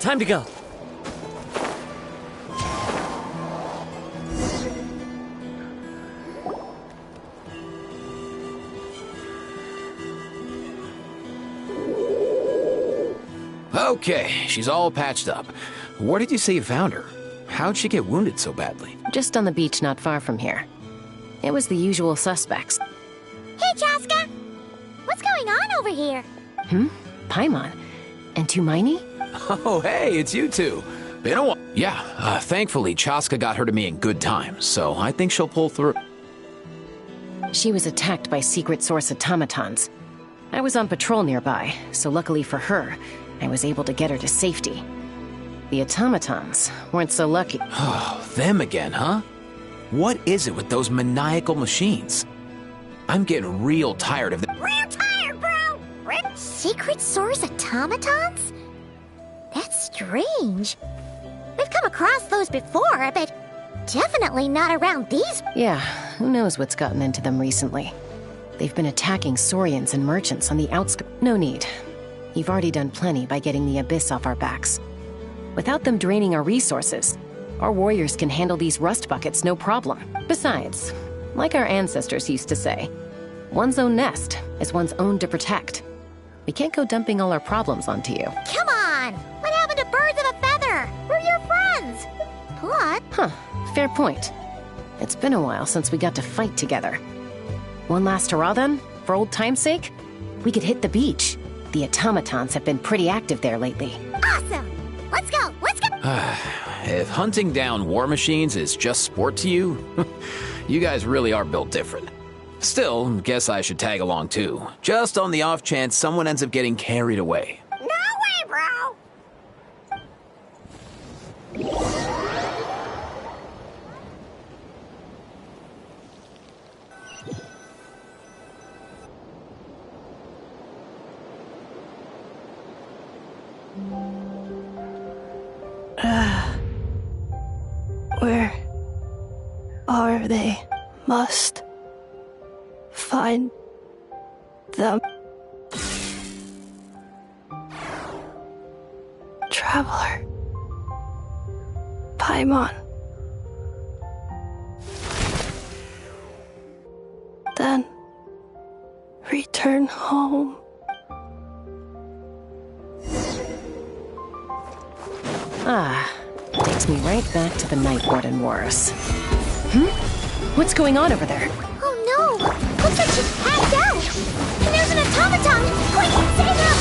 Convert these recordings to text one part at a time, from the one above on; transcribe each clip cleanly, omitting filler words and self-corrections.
time to go. Okay, she's all patched up. Where did you say you found her? How'd she get wounded so badly? Just on the beach not far from here. It was the usual suspects. Hey, Chaska! What's going on over here? Paimon. And Tumaini? Oh, hey, it's you two. Been a while. Yeah, thankfully, Chaska got her to me in good time, so I think she'll pull through. She was attacked by secret source automatons. I was on patrol nearby, so luckily for her, I was able to get her to safety. The automatons weren't so lucky. Oh, them again, huh? What is it with those maniacal machines? I'm getting real tired of them. Real tired, bro! Secret source automatons? That's strange. We've come across those before, but definitely not around these. Yeah, who knows what's gotten into them recently. They've been attacking Saurians and merchants on the outskirts. No need. You've already done plenty by getting the Abyss off our backs. Without them draining our resources, our warriors can handle these rust buckets no problem. Besides, like our ancestors used to say, one's own nest is one's own to protect. We can't go dumping all our problems onto you. Come on! What happened to birds of a feather? We're your friends! What? Huh, fair point. It's been a while since we got to fight together. One last hurrah then, for old time's sake? We could hit the beach. The automatons have been pretty active there lately. Awesome! Let's go! Let's go! If hunting down war machines is just sport to you, you guys really are built different. Still, guess I should tag along too, just on the off chance someone ends up getting carried away. No way, bro! Where are they? Must find them. Traveler. Paimon. Then return home. Takes me right back to the Night Warden Wars. What's going on over there? Oh no! Looks like she's passed out! And there's an automaton! Quick, save her!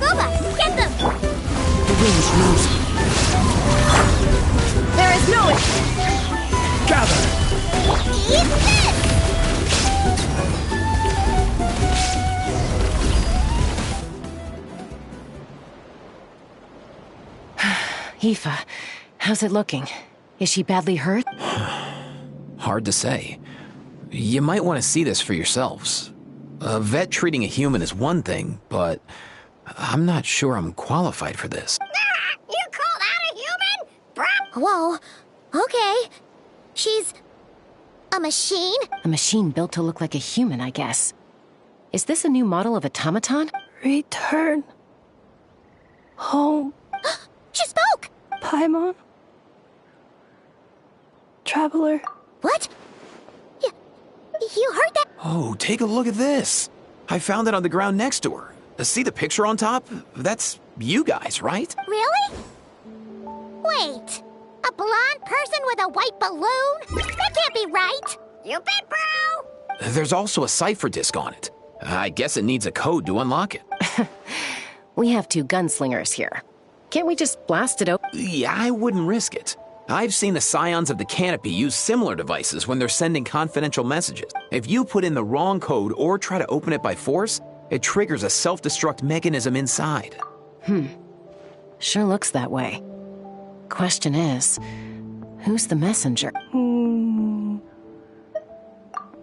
Booba, get them! The wind's losing. There is no Gather! Eat this! Aoife, how's it looking? Is she badly hurt? Hard to say. You might want to see this for yourselves. A vet treating a human is one thing, but I'm not sure I'm qualified for this. You called out a human? Whoa, okay. She's a machine? A machine built to look like a human, I guess. Is this a new model of automaton? Return home. She spoke! Paimon. Traveler. What? You heard that? Oh, take a look at this. I found it on the ground next to her. See the picture on top? That's you guys, right? Really? Wait, a blonde person with a white balloon? That can't be right. You bet, bro. There's also a cipher disk on it. I guess it needs a code to unlock it. We have two gunslingers here. Can't we just blast it open? Yeah, I wouldn't risk it. I've seen the Scions of the Canopy use similar devices when they're sending confidential messages. If you put in the wrong code or try to open it by force, it triggers a self-destruct mechanism inside. Sure looks that way. Question is, who's the messenger?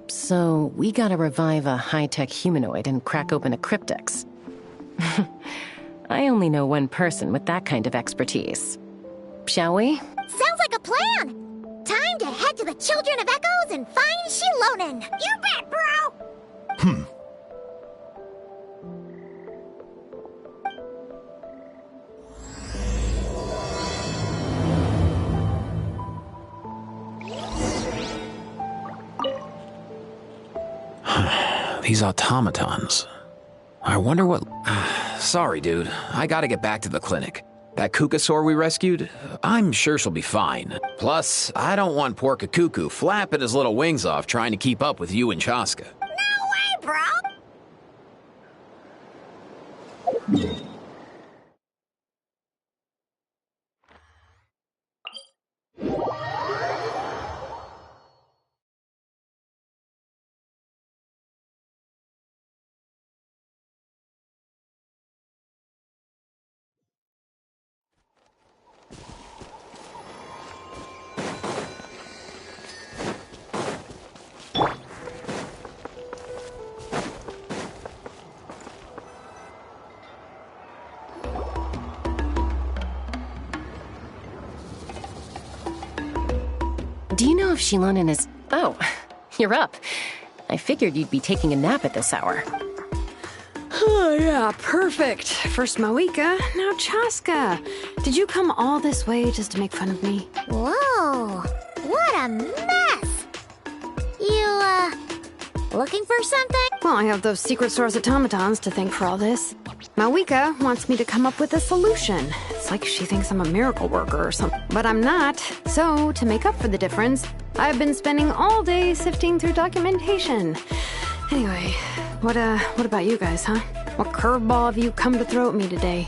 So, we gotta revive a high-tech humanoid and crack open a cryptex. I only know one person with that kind of expertise. Shall we? Sounds like a plan. Time to head to the Children of Echoes and find Shilonen. You bet, bro. These automatons. I wonder what... Sorry, dude. I gotta get back to the clinic. That Kukasaur we rescued, I'm sure she'll be fine. Plus, I don't want poor Kakuku flapping his little wings off trying to keep up with you and Chaska. No way, bro! Do you know if Shilonen is... Oh, you're up. I figured you'd be taking a nap at this hour. Oh, yeah, perfect. First Moika, now Chaska. Did you come all this way just to make fun of me? Whoa, what a mess! You, looking for something? Well, I have those secret source automatons to thank for all this. Moika wants me to come up with a solution. It's like she thinks I'm a miracle worker or something. But I'm not. So, to make up for the difference, I've been spending all day sifting through documentation. Anyway, what about you guys, huh? What curveball have you come to throw at me today?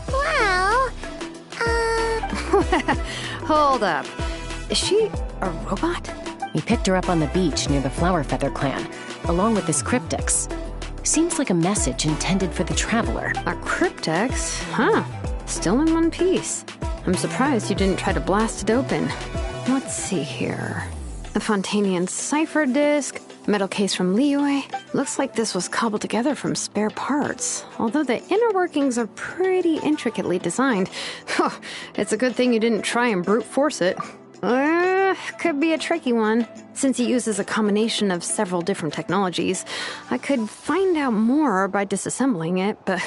Well, Hold up. Is she a robot? We picked her up on the beach near the Flower Feather clan, along with this cryptix. Seems like a message intended for the Traveler. A cryptex? Huh. Still in one piece. I'm surprised you didn't try to blast it open. Let's see here. A Fontanian cipher disk, metal case from Liyue. Looks like this was cobbled together from spare parts. Although the inner workings are pretty intricately designed. It's a good thing you didn't try and brute force it. Could be a tricky one. Since it uses a combination of several different technologies, I could find out more by disassembling it, but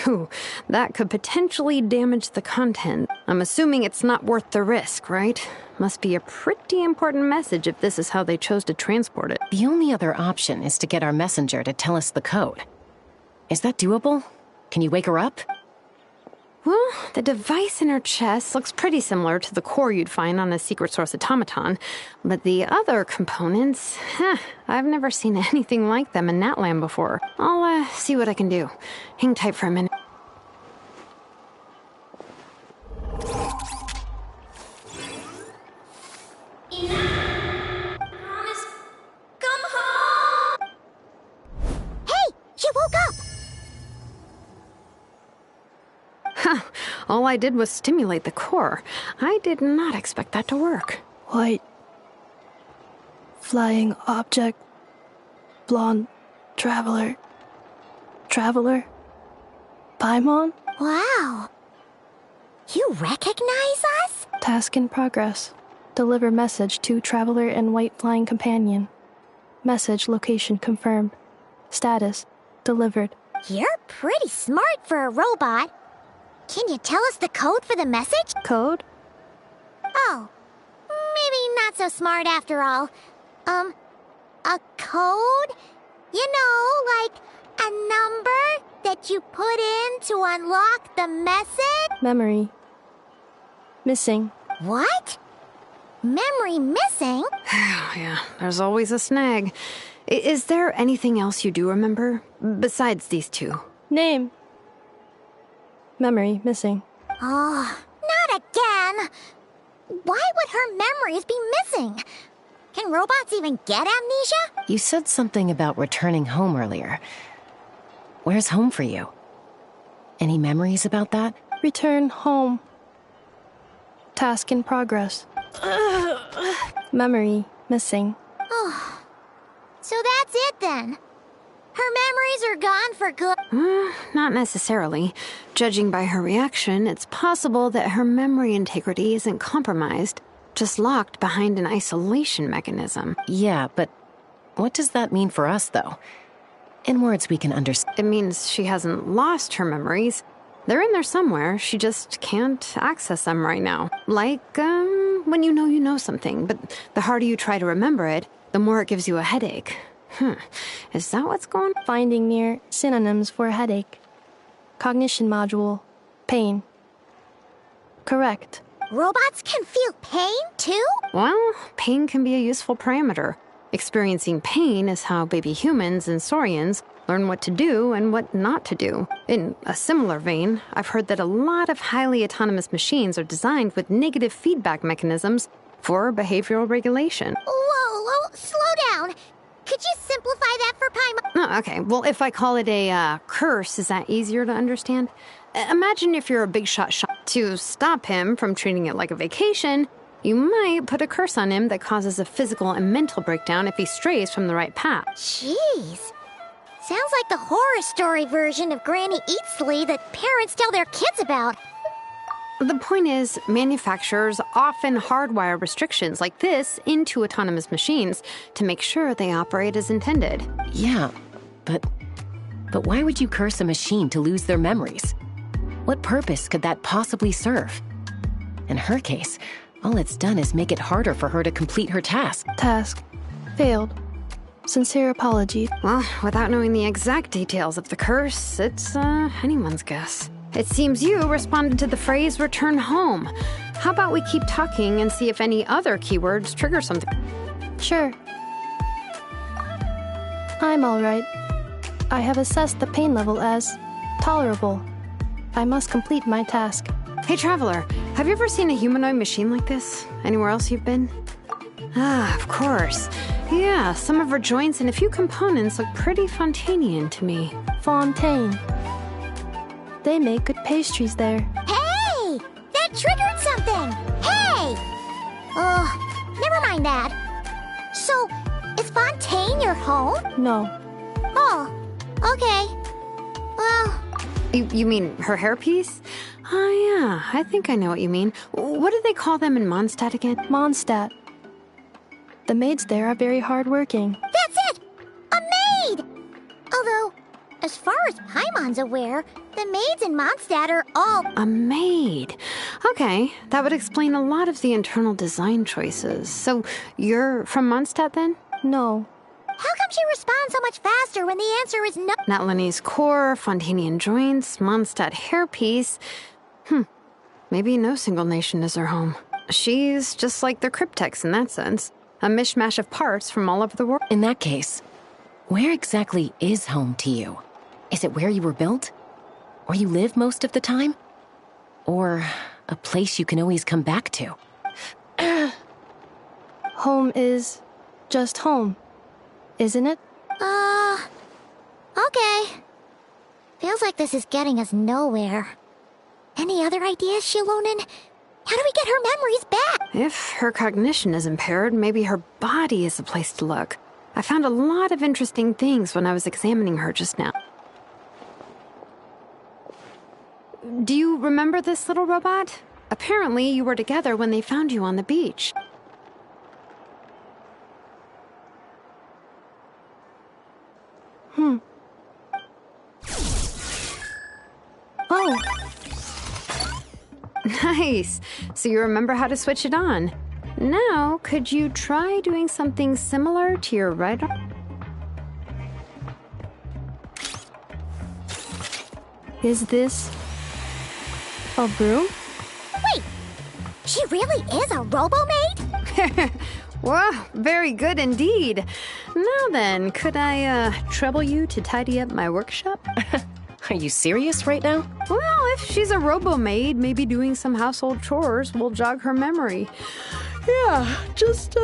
that could potentially damage the content. I'm assuming it's not worth the risk, right? Must be a pretty important message if this is how they chose to transport it. The only other option is to get our messenger to tell us the code. Is that doable? Can you wake her up? Well, the device in her chest looks pretty similar to the core you'd find on a secret source automaton, but the other components, I've never seen anything like them in Natlan before. I'll see what I can do. Hang tight for a minute. Come home! Hey, she woke up! All I did was stimulate the core. I did not expect that to work. White. Flying object. Blonde. Traveler. Traveler? Paimon? Wow. You recognize us? Task in progress. Deliver message to Traveler and White Flying Companion. Message location confirmed. Status delivered. You're pretty smart for a robot. Can you tell us the code for the message? Code? Oh, maybe not so smart after all. A code? You know, like a number that you put in to unlock the message? Memory. Missing. What? Memory missing? Yeah, there's always a snag. Is there anything else you do remember? Besides these two? Name. Memory missing. Oh, not again. Why would her memories be missing? Can robots even get amnesia? You said something about returning home earlier. Where's home for you? Any memories about that? Return home. Task in progress. Memory missing. Oh, so that's it then. Her memories are gone for good. Not necessarily. Judging by her reaction, it's possible that her memory integrity isn't compromised, just locked behind an isolation mechanism. Yeah, but what does that mean for us, though? In words we can understand. It means she hasn't lost her memories. They're in there somewhere. She just can't access them right now. Like, when you know something, but the harder you try to remember it, the more it gives you a headache. Is that what's going on? Finding near synonyms for headache. Cognition module. Pain. Correct. Robots can feel pain, too? Well, pain can be a useful parameter. Experiencing pain is how baby humans and saurians learn what to do and what not to do. In a similar vein, I've heard that a lot of highly autonomous machines are designed with negative feedback mechanisms for behavioral regulation. Whoa, slow down. Could you simplify that for Paimon? Oh, okay, well, if I call it a curse, is that easier to understand? Imagine if you're a big shot. To stop him from treating it like a vacation, you might put a curse on him that causes a physical and mental breakdown if he strays from the right path. Jeez. Sounds like the horror story version of Granny Eatsley that parents tell their kids about. The point is, manufacturers often hardwire restrictions like this into autonomous machines to make sure they operate as intended. Yeah, but why would you curse a machine to lose their memories? What purpose could that possibly serve? In her case, all it's done is make it harder for her to complete her task. Task. Failed. Sincere apology. Well, without knowing the exact details of the curse, it's anyone's guess. It seems you responded to the phrase return home. How about we keep talking and see if any other keywords trigger something? Sure. I'm all right. I have assessed the pain level as tolerable. I must complete my task. Hey, Traveler, have you ever seen a humanoid machine like this? Anywhere else you've been? Ah, of course. Yeah, some of her joints and a few components look pretty Fontanian to me. Fontaine. They make good pastries there. Hey! That triggered something! Hey! Never mind that. So, is Fontaine your home? No. Oh, okay. Well... You mean her hairpiece? Oh, yeah, I think I know what you mean. What do they call them in Mondstadt again? Mondstadt. The maids there are very hardworking. That's it! A maid! Although, as far as Paimon's aware, the maids in Mondstadt are all... A maid. Okay, that would explain a lot of the internal design choices. So, you're from Mondstadt then? No. How come she responds so much faster when the answer is no? Natlanese core, Fontanian joints, Mondstadt hairpiece. Maybe no single nation is her home. She's just like the Cryptex in that sense. A mishmash of parts from all over the world. In that case, where exactly is home to you? Is it where you were built? Where you live most of the time? Or a place you can always come back to? Home is just home, isn't it? Okay. Feels like this is getting us nowhere. Any other ideas, Shilonen? How do we get her memories back? If her cognition is impaired, maybe her body is the place to look. I found a lot of interesting things when I was examining her just now. Do you remember this little robot? Apparently, you were together when they found you on the beach. Oh. Nice. So you remember how to switch it on. Now, could you try doing something similar to your right arm? Is this a broom? Wait, she really is a robo-maid? Wow, very good indeed. Now then, could I trouble you to tidy up my workshop? Are you serious right now? Well, if she's a robo-maid, maybe doing some household chores will jog her memory. Yeah, just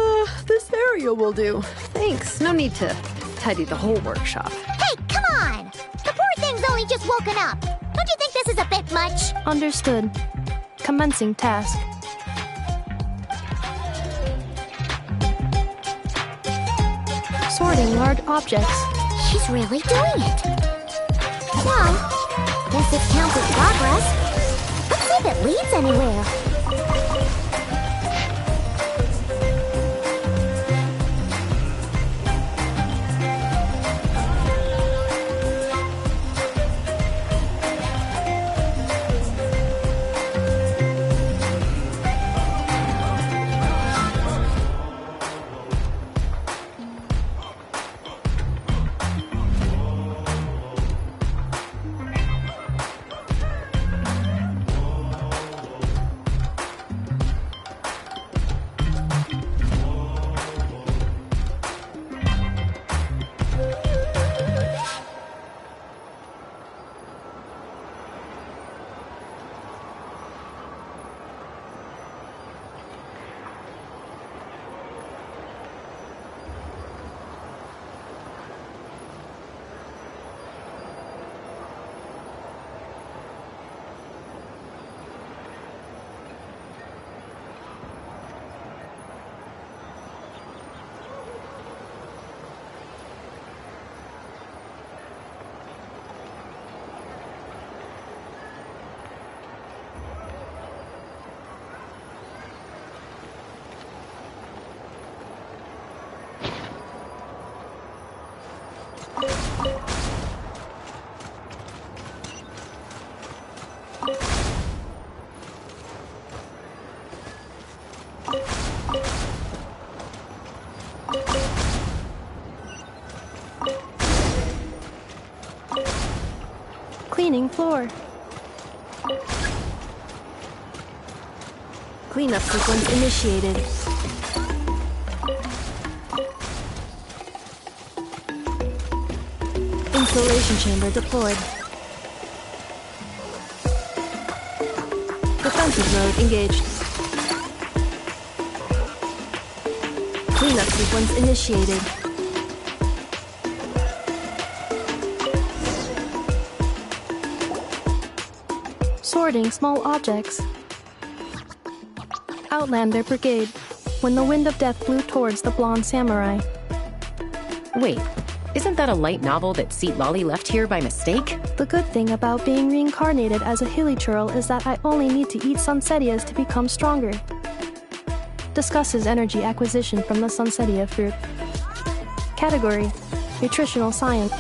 this area will do. Thanks, no need to tidy the whole workshop. Hey, come on! The poor thing's only just woken up. Don't you think this is a bit much? Understood. Commencing task. Sorting large objects. She's really doing it. Well, guess this counts as progress. Let's see if it leads anywhere. Cleaning floor. Cleanup sequence initiated. Installation chamber deployed. Defensive mode engaged. Cleanup sequence initiated. Sorting small objects. Outlander Brigade. When the wind of death blew towards the blonde samurai. Wait, isn't that a light novel that Seat Lolly left here by mistake? The good thing about being reincarnated as a hilly churl is that I only need to eat sunsetias to become stronger. Discusses energy acquisition from the sunsetia fruit. Category: Nutritional Science.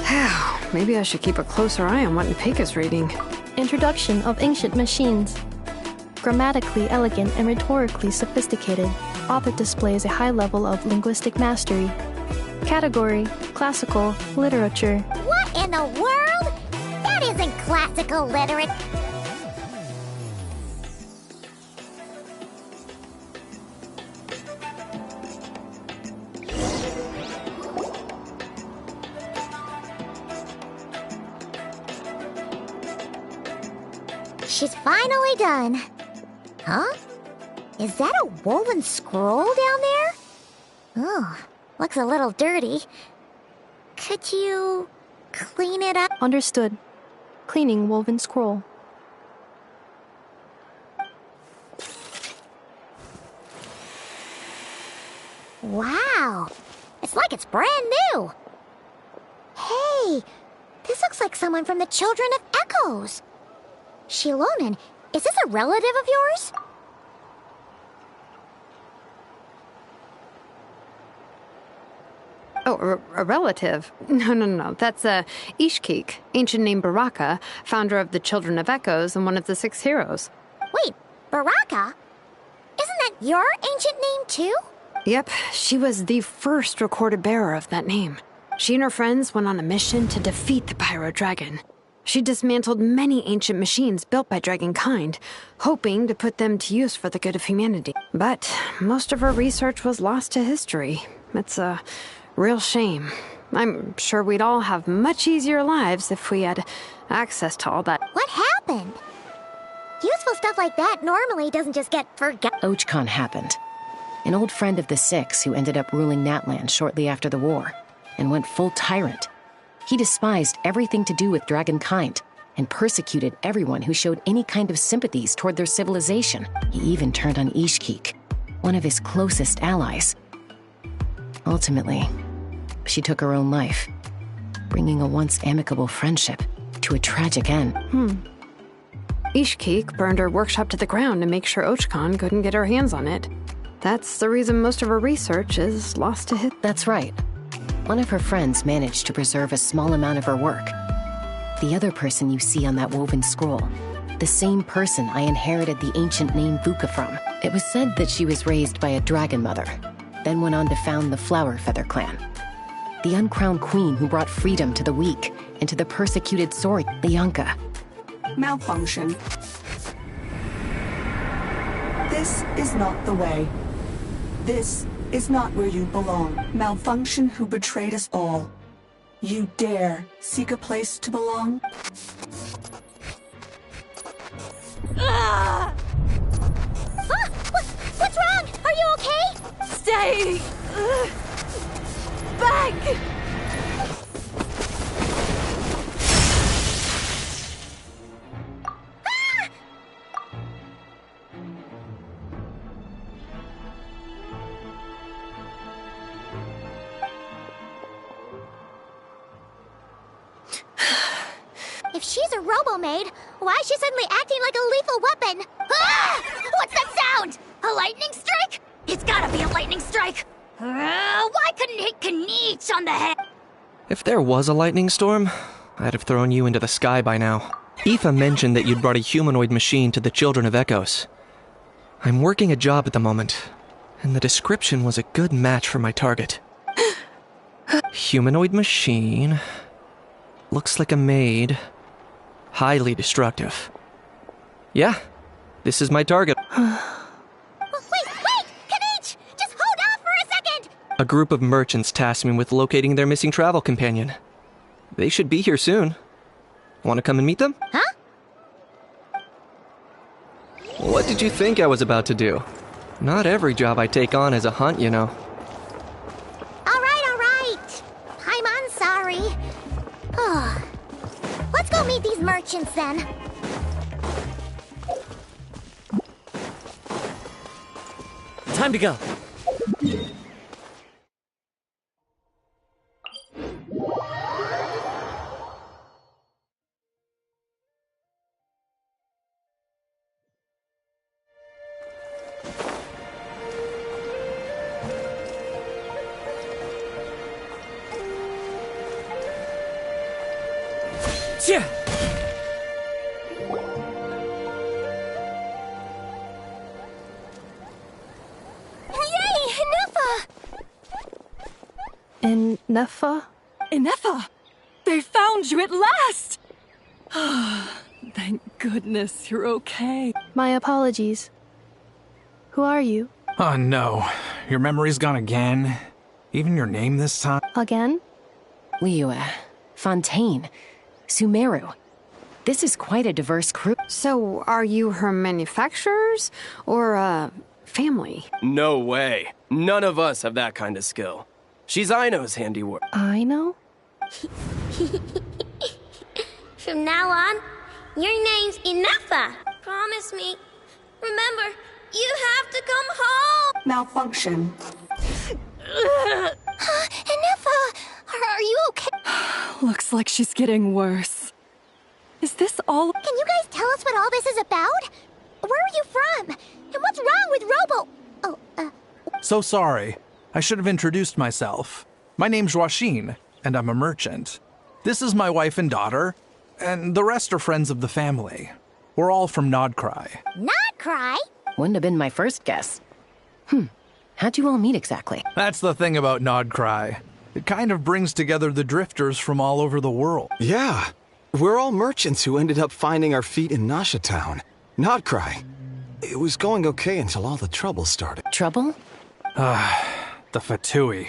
Maybe I should keep a closer eye on what Nipeka's reading. Introduction of Ancient Machines. Grammatically elegant and rhetorically sophisticated, author displays a high level of linguistic mastery. Category: Classical Literature. What in the world? That isn't classical literature. She's finally done. Huh? Is that a woven scroll down there? Oh, looks a little dirty. Could you clean it up? Understood. Cleaning woven scroll. Wow, it's like it's brand new. Hey, this looks like someone from the Children of Echoes. Shilonen, is this a relative of yours? Oh, a relative? No. That's Ishkik, ancient name Baraka, founder of the Children of Echoes and one of the 6 heroes. Wait, Baraka? Isn't that your ancient name too? Yep, she was the first recorded bearer of that name. She and her friends went on a mission to defeat the Pyro Dragon. She dismantled many ancient machines built by dragonkind, hoping to put them to use for the good of humanity. But most of her research was lost to history. It's a real shame. I'm sure we'd all have much easier lives if we had access to all that. What happened? Useful stuff like that normally doesn't just get forgotten. Ochkon happened. An old friend of the 6 who ended up ruling Natland shortly after the war, and went full tyrant. He despised everything to do with dragonkind, and persecuted everyone who showed any kind of sympathies toward their civilization. He even turned on Ishkik, one of his closest allies. Ultimately, she took her own life, bringing a once amicable friendship to a tragic end. Ishkik burned her workshop to the ground to make sure Ochkon couldn't get her hands on it. That's the reason most of her research is lost to history. That's right. One of her friends managed to preserve a small amount of her work. The other person you see on that woven scroll, the same person I inherited the ancient name Vuka from. It was said that she was raised by a dragon mother, then went on to found the Flower Feather clan. The uncrowned queen who brought freedom to the weak and to the persecuted Sori, the Yonka. Malfunction. This is not the way. This is not where you belong. Malfunction who betrayed us all. You dare seek a place to belong? Ah! What's wrong? Are you okay? Stay back! If she's a robo-maid, why is she suddenly acting like a lethal weapon? Ah! What's that sound? A lightning strike? It's gotta be a lightning strike! Why couldn't it hit Kniech on the head? If there was a lightning storm, I'd have thrown you into the sky by now. Aoife mentioned that you'd brought a humanoid machine to the Children of Echoes. I'm working a job at the moment, and the description was a good match for my target. Humanoid machine. Looks like a maid. highly destructive. Yeah, this is my target. Wait! Kanich! Just hold off for a second! A group of merchants tasked me with locating their missing travel companion. They should be here soon. Want to come and meet them? Huh? What did you think I was about to do? Not every job I take on is a hunt, you know. All right. I'm sorry. Let's go meet these merchants then. Time to go. Yeah. Yay! Neffa! In Neffa? Ineffa! They found you at last! Thank goodness you're okay. My apologies. Who are you? Oh no, your memory's gone again? Even your name this time? Again? Liyue, Fontaine, Sumeru. This is quite a diverse crew. So, are you her manufacturers or, family? No way. None of us have that kind of skill. She's Aino's handiwork. I know? From now on, your name's Ineffa. Promise me. Remember, you have to come home. Malfunction. Neffa! Are you okay? Looks like she's getting worse. Is this all? Can you guys tell us what all this is about? Where are you from? And what's wrong with Robo? So sorry. I should have introduced myself. My name's Joachine, and I'm a merchant. This is my wife and daughter, and the rest are friends of the family. We're all from Nodcry. Not cry? Wouldn't have been my first guess. How'd you all meet exactly? That's the thing about Nodcry. It kind of brings together the drifters from all over the world. Yeah, we're all merchants who ended up finding our feet in Nasha Town. Nodcry. It was going okay until all the trouble started. Trouble? The Fatui.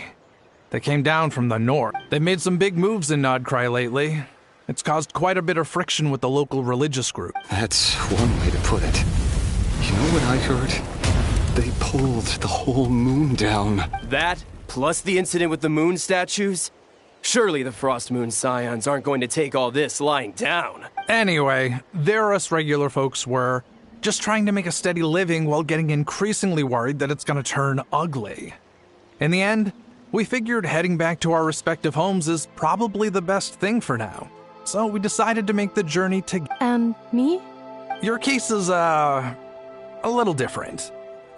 They came down from the north. They made some big moves in Nodcry lately. It's caused quite a bit of friction with the local religious group. That's one way to put it. You know what I heard? They pulled the whole moon down. That, plus the incident with the moon statues? Surely the Frost Moon Scions aren't going to take all this lying down. Anyway, there us regular folks were just trying to make a steady living while getting increasingly worried that it's gonna turn ugly. In the end, we figured heading back to our respective homes is probably the best thing for now. So we decided to make the journey together. And me? Your case is, a little different.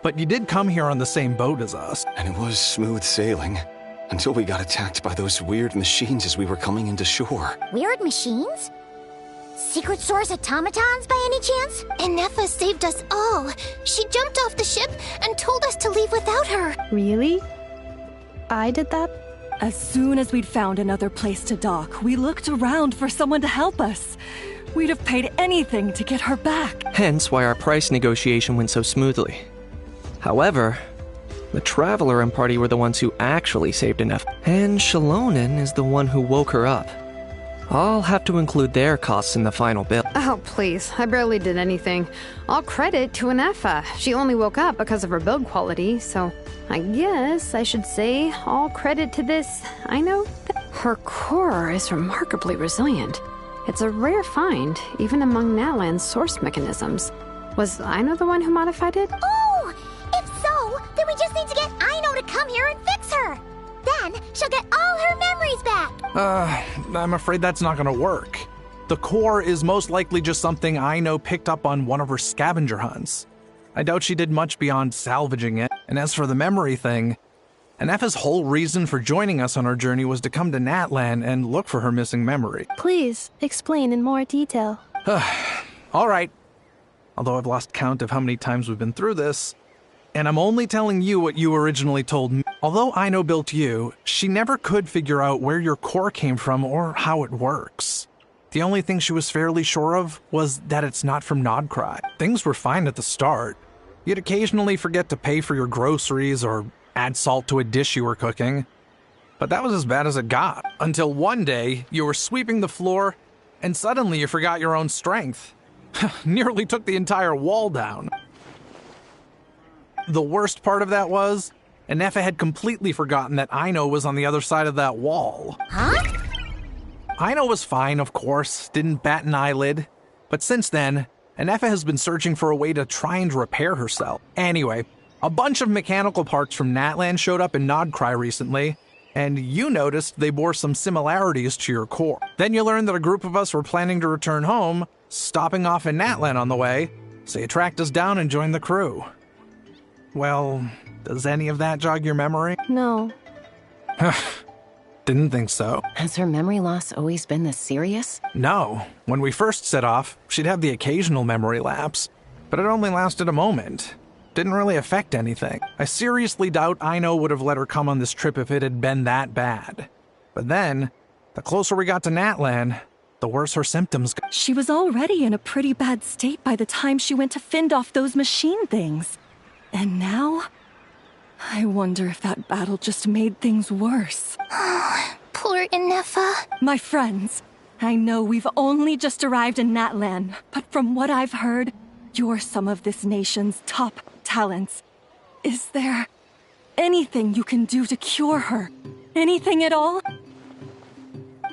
But you did come here on the same boat as us. And it was smooth sailing. Until we got attacked by those weird machines as we were coming into shore. Weird machines? Secret Source automatons by any chance? Neffa saved us all. She jumped off the ship and told us to leave without her. Really? I did that? As soon as we'd found another place to dock, we looked around for someone to help us. We'd have paid anything to get her back. Hence why our price negotiation went so smoothly. However, the Traveler and party were the ones who actually saved enough, and Shalonen is the one who woke her up. I'll have to include their costs in the final bill. Oh, please. I barely did anything. All credit to Ineffa. She only woke up because of her build quality, so I guess I should say all credit to this. I know her core is remarkably resilient. It's a rare find, even among Natlan's source mechanisms. Was Aino the one who modified it? Oh! If so, then we just need to get Aino to come here and fix her. Then she'll get all her memories back. I'm afraid that's not gonna work. The core is most likely just something Aino picked up on one of her scavenger hunts. I doubt she did much beyond salvaging it. And as for the memory thing, Ineffa's whole reason for joining us on our journey was to come to Natlan and look for her missing memory. Please, explain in more detail. All right. Although I've lost count of how many times we've been through this. And I'm only telling you what you originally told me. Although Aino built you, she never could figure out where your core came from or how it works. The only thing she was fairly sure of was that it's not from Nodcry. Things were fine at the start. You'd occasionally forget to pay for your groceries or add salt to a dish you were cooking. But that was as bad as it got. Until one day, you were sweeping the floor, and suddenly you forgot your own strength. Nearly took the entire wall down. The worst part of that was, Anefa had completely forgotten that Aino was on the other side of that wall. Huh? Aino was fine, of course, didn't bat an eyelid. But since then, Anefa has been searching for a way to try and repair herself. Anyway, a bunch of mechanical parts from Natlan showed up in Nodcry recently, and you noticed they bore some similarities to your core. Then you learned that a group of us were planning to return home, stopping off in Natlan on the way, so you tracked us down and joined the crew. Well, does any of that jog your memory? No. Didn't think so. Has her memory loss always been this serious? No. When we first set off, she'd have the occasional memory lapse, but it only lasted a moment. Didn't really affect anything. I seriously doubt Aino would have let her come on this trip if it had been that bad. But then, the closer we got to Natlan, the worse her symptoms got. She was already in a pretty bad state by the time she went to fend off those machine things. And now? I wonder if that battle just made things worse. Poor Inefa. My friends, I know we've only just arrived in Natlan, but from what I've heard, you're some of this nation's top talents. Is there anything you can do to cure her? Anything at all?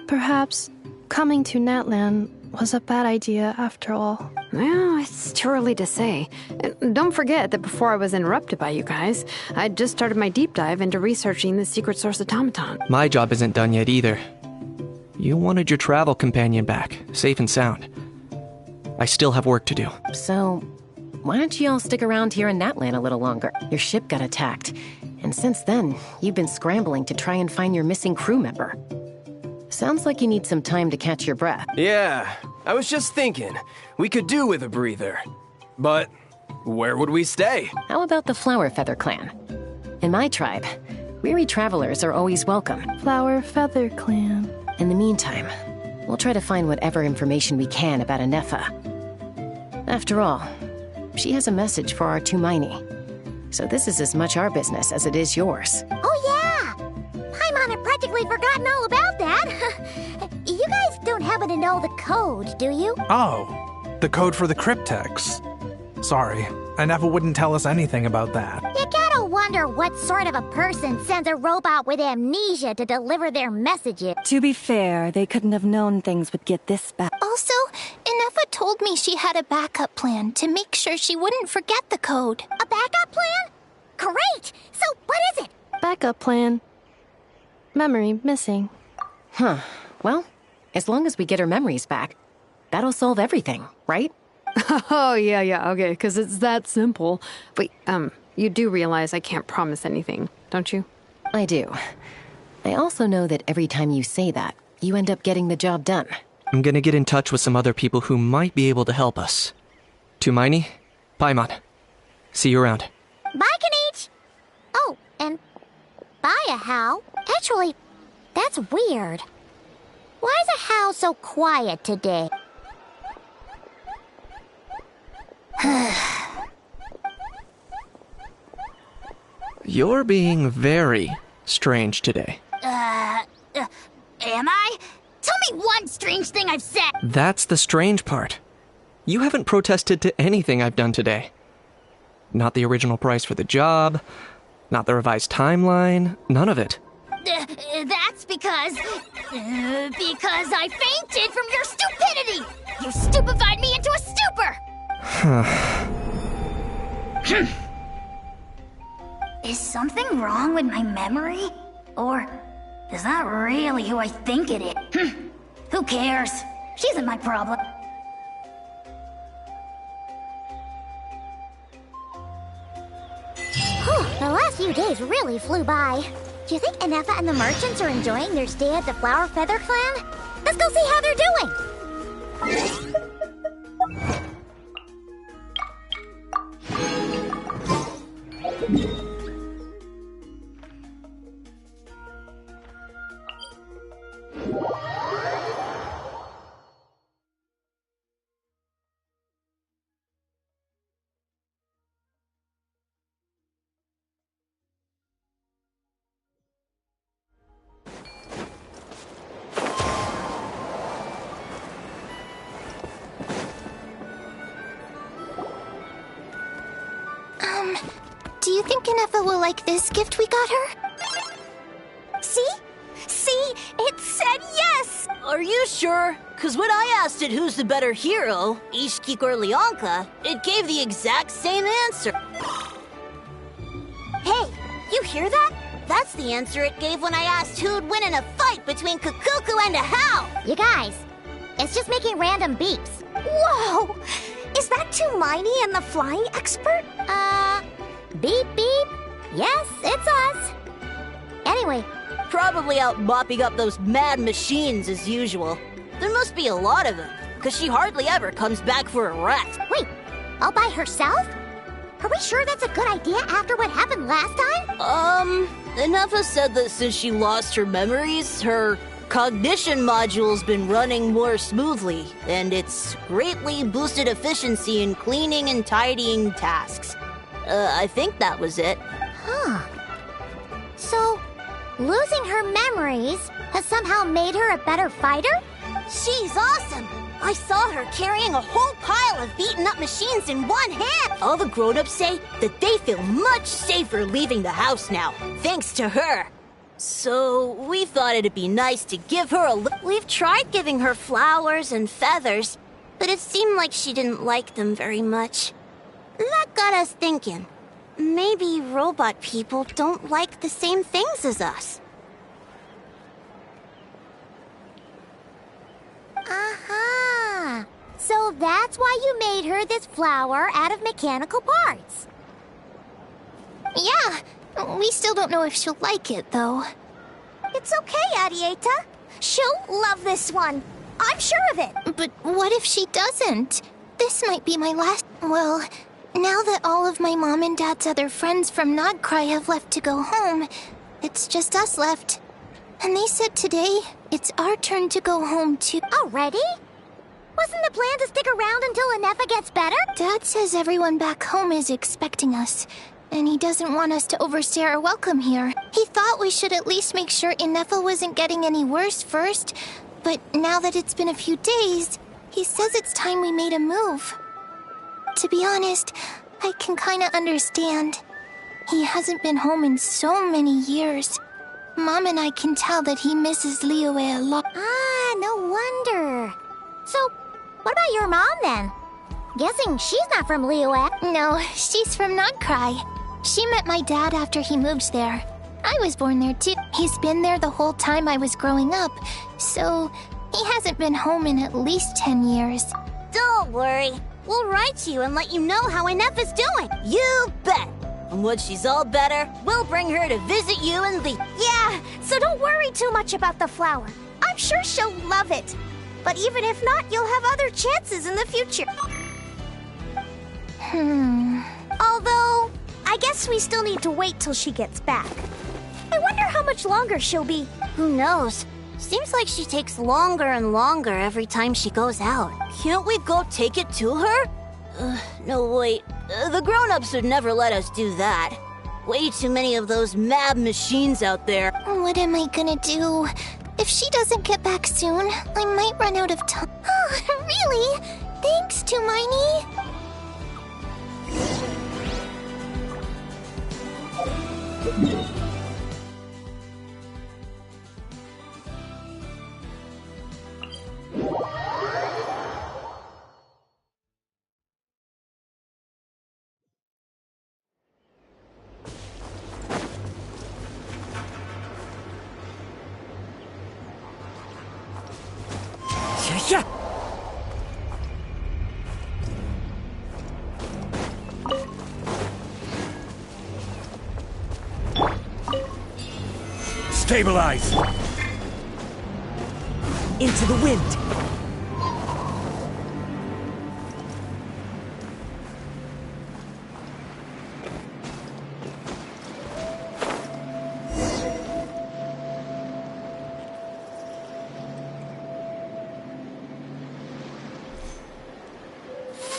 Perhaps coming to Natlan was a bad idea after all. Well, it's too early to say. And don't forget that before I was interrupted by you guys, I'd just started my deep dive into researching the secret source automaton. My job isn't done yet either. You wanted your travel companion back, safe and sound. I still have work to do. So, why don't you all stick around here in Natlan a little longer? Your ship got attacked, and since then, you've been scrambling to try and find your missing crew member. Sounds like you need some time to catch your breath. Yeah, I was just thinking, we could do with a breather. But where would we stay? How about the Flower Feather Clan? In my tribe, weary travelers are always welcome. Flower Feather Clan. In the meantime, we'll try to find whatever information we can about Anefa. After all, she has a message for our Tumaini. So this is as much our business as it is yours. Oh, yeah! Paimon had practically forgotten all about that. You guys don't happen to know the code, do you? Oh, the code for the cryptex. Sorry, Anefa wouldn't tell us anything about that. You gotta wonder what sort of a person sends a robot with amnesia to deliver their messages. To be fair, they couldn't have known things would get this bad. Also, Inefa told me she had a backup plan to make sure she wouldn't forget the code. A backup plan? Great! So what is it? Backup plan. Memory missing. Huh. Well, as long as we get her memories back, that'll solve everything, right? Oh, yeah, okay, because it's that simple. Wait, you do realize I can't promise anything, don't you? I do. I also know that every time you say that, you end up getting the job done. I'm gonna get in touch with some other people who might be able to help us. Tumaini, Paimon. See you around. Bye, Kanich! Oh, and bye, Ahau. Actually, that's weird. Why is Ahau so quiet today? You're being very strange today. Am I? Tell me one strange thing I've said! That's the strange part. You haven't protested to anything I've done today. Not the original price for the job, not the revised timeline, none of it. That's because I fainted from your stupidity! You stupefied me into a stupor! Is something wrong with my memory? Or is that really who I think it is? Who cares? She isn't my problem. The last few days really flew by. Do you think Anefa and the merchants are enjoying their stay at the Flower Feather Clan? Let's go see how they're doing! you think Inefa will like this gift we got her? See? See? It said yes! Are you sure? Because when I asked it who's the better hero, Ishkik or Leonka, it gave the exact same answer. Hey, you hear that? That's the answer it gave when I asked who'd win in a fight between Kukuku and Ahau. You guys, it's just making random beeps. Whoa! Is that Tumaini and the flying expert? Beep beep. Yes, it's us. Anyway. Probably out mopping up those mad machines as usual. There must be a lot of them, because she hardly ever comes back for a rest. Wait, all by herself? Are we sure that's a good idea after what happened last time? Inefa said that since she lost her memories, her cognition module's been running more smoothly, and it's greatly boosted efficiency in cleaning and tidying tasks. I think that was it. Huh. So, losing her memories has somehow made her a better fighter? She's awesome! I saw her carrying a whole pile of beaten-up machines in one hand! All the grown-ups say that they feel much safer leaving the house now, thanks to her. So, we thought it'd be nice to give her a We've tried giving her flowers and feathers, but it seemed like she didn't like them very much. That got us thinking. Maybe robot people don't like the same things as us. Aha! So that's why you made her this flower out of mechanical parts. Yeah, we still don't know if she'll like it, though. It's okay, Arieta. She'll love this one. I'm sure of it. But what if she doesn't? This might be my last... Well, now that all of my mom and dad's other friends from Nodcry have left to go home, it's just us left. And they said today, it's our turn to go home too. Already? Wasn't the plan to stick around until Inefa gets better? Dad says everyone back home is expecting us, and he doesn't want us to overstay our welcome here. He thought we should at least make sure Inefa wasn't getting any worse first, but now that it's been a few days, he says it's time we made a move. To be honest, I can kinda understand. He hasn't been home in so many years. Mom and I can tell that he misses Liyue a lot. Ah, no wonder. So, what about your mom then? Guessing she's not from Liyue. No, she's from Nodcry. She met my dad after he moved there. I was born there too. He's been there the whole time I was growing up, so he hasn't been home in at least 10 years. Don't worry. We'll write to you and let you know how Inefa's doing. You bet. And when she's all better, we'll bring her to visit you and Lee. Yeah, so don't worry too much about the flower. I'm sure she'll love it. But even if not, you'll have other chances in the future. Although, I guess we still need to wait till she gets back. I wonder how much longer she'll be. Who knows? Seems like she takes longer and longer every time she goes out. Can't we go take it to her? No, wait. The grown-ups would never let us do that. Way too many of those mad machines out there. What am I gonna do? If she doesn't get back soon, I might run out of time. Oh, really? Thanks, Tumaini. Yeah. Stabilize! Into the wind!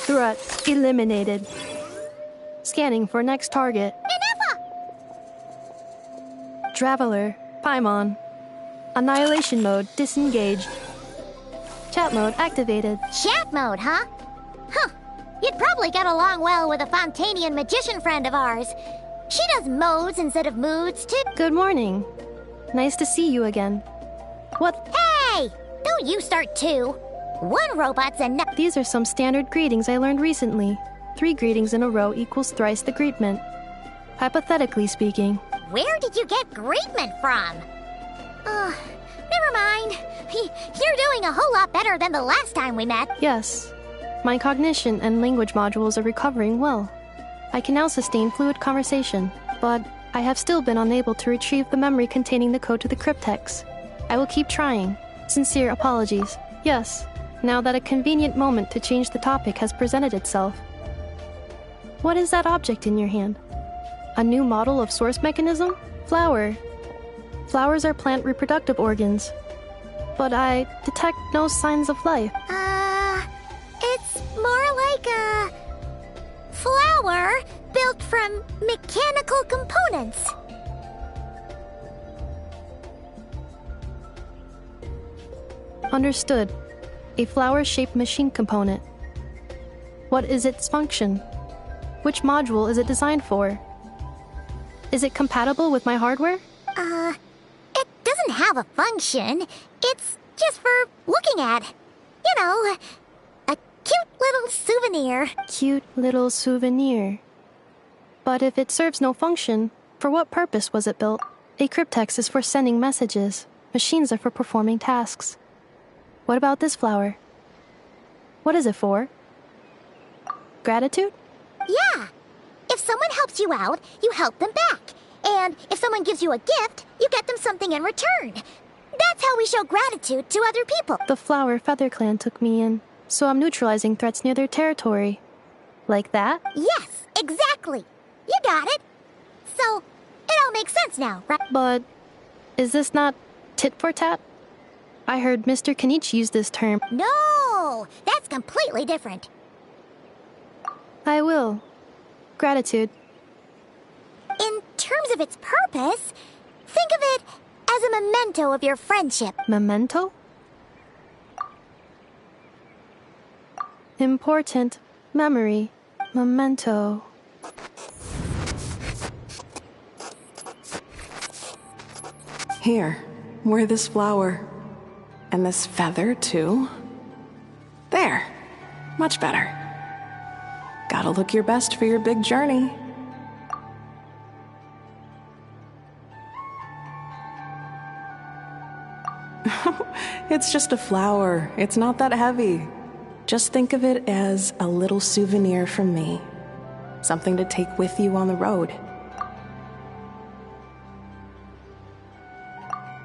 Threat eliminated. Scanning for next target. Inefa! Traveler, Paimon. Annihilation mode disengaged. Chat mode activated. Chat mode, huh? Huh. You'd probably get along well with a Fontanian magician friend of ours. She does modes instead of moods, too. Good morning. Nice to see you again. What? Hey! Don't you start too. One robot's enough. These are some standard greetings I learned recently. 3 greetings in a row equals thrice the greetment. Hypothetically speaking. Where did you get greetment from? Never mind. You're doing a whole lot better than the last time we met. Yes. My cognition and language modules are recovering well. I can now sustain fluid conversation, but I have still been unable to retrieve the memory containing the code to the cryptex. I will keep trying. Sincere apologies. Yes, now that a convenient moment to change the topic has presented itself. What is that object in your hand? A new model of source mechanism? Flower. Flowers are plant reproductive organs. But I detect no signs of life. It's more like a flower built from mechanical components. Understood. A flower-shaped machine component. What is its function? Which module is it designed for? Is it compatible with my hardware? It doesn't have a function. It's just for looking at. You know, a cute little souvenir. Cute little souvenir. But if it serves no function, for what purpose was it built? A cryptex is for sending messages. Machines are for performing tasks. What about this flower? What is it for? Gratitude? Yeah. If someone helps you out, you help them back. And if someone gives you a gift, you get them something in return. That's how we show gratitude to other people. The Flower Feather Clan took me in, so I'm neutralizing threats near their territory. Like that? Yes, exactly. You got it. So, it all makes sense now, right? But is this not tit for tat? I heard Mr. Kenichi use this term. No, that's completely different. I will. Gratitude. In terms of its purpose, think of it as a memento of your friendship. Memento? Important memory. Memento. Here, wear this flower. And this feather, too. There. Much better. Gotta look your best for your big journey. It's just a flower. It's not that heavy. Just think of it as a little souvenir from me. Something to take with you on the road.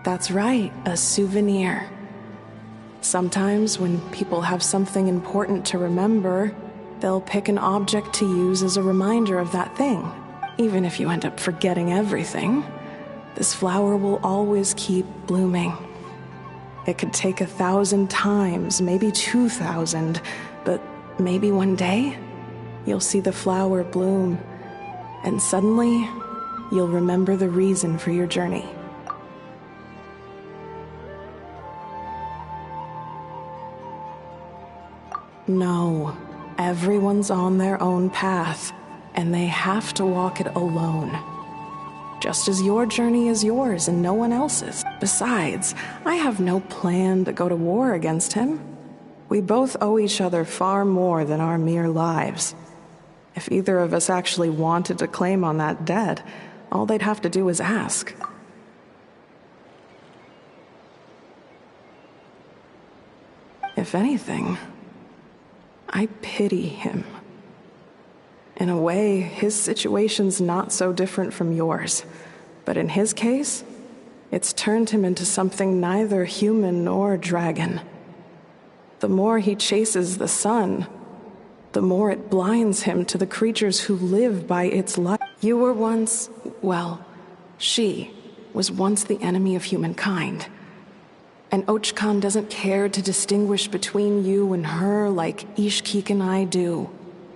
That's right, a souvenir. Sometimes when people have something important to remember, they'll pick an object to use as a reminder of that thing. Even if you end up forgetting everything, this flower will always keep blooming. It could take 1,000 times, maybe 2,000, but maybe one day, you'll see the flower bloom, and suddenly, you'll remember the reason for your journey. No, everyone's on their own path, and they have to walk it alone. Just as your journey is yours and no one else's. Besides, I have no plan to go to war against him. We both owe each other far more than our mere lives. If either of us actually wanted to claim on that debt, all they'd have to do is ask. If anything, I pity him. In a way, his situation's not so different from yours. But in his case, it's turned him into something neither human nor dragon. The more he chases the sun, the more it blinds him to the creatures who live by its light. You were once, well, she was once the enemy of humankind. And Ochkan doesn't care to distinguish between you and her like Ishkik and I do.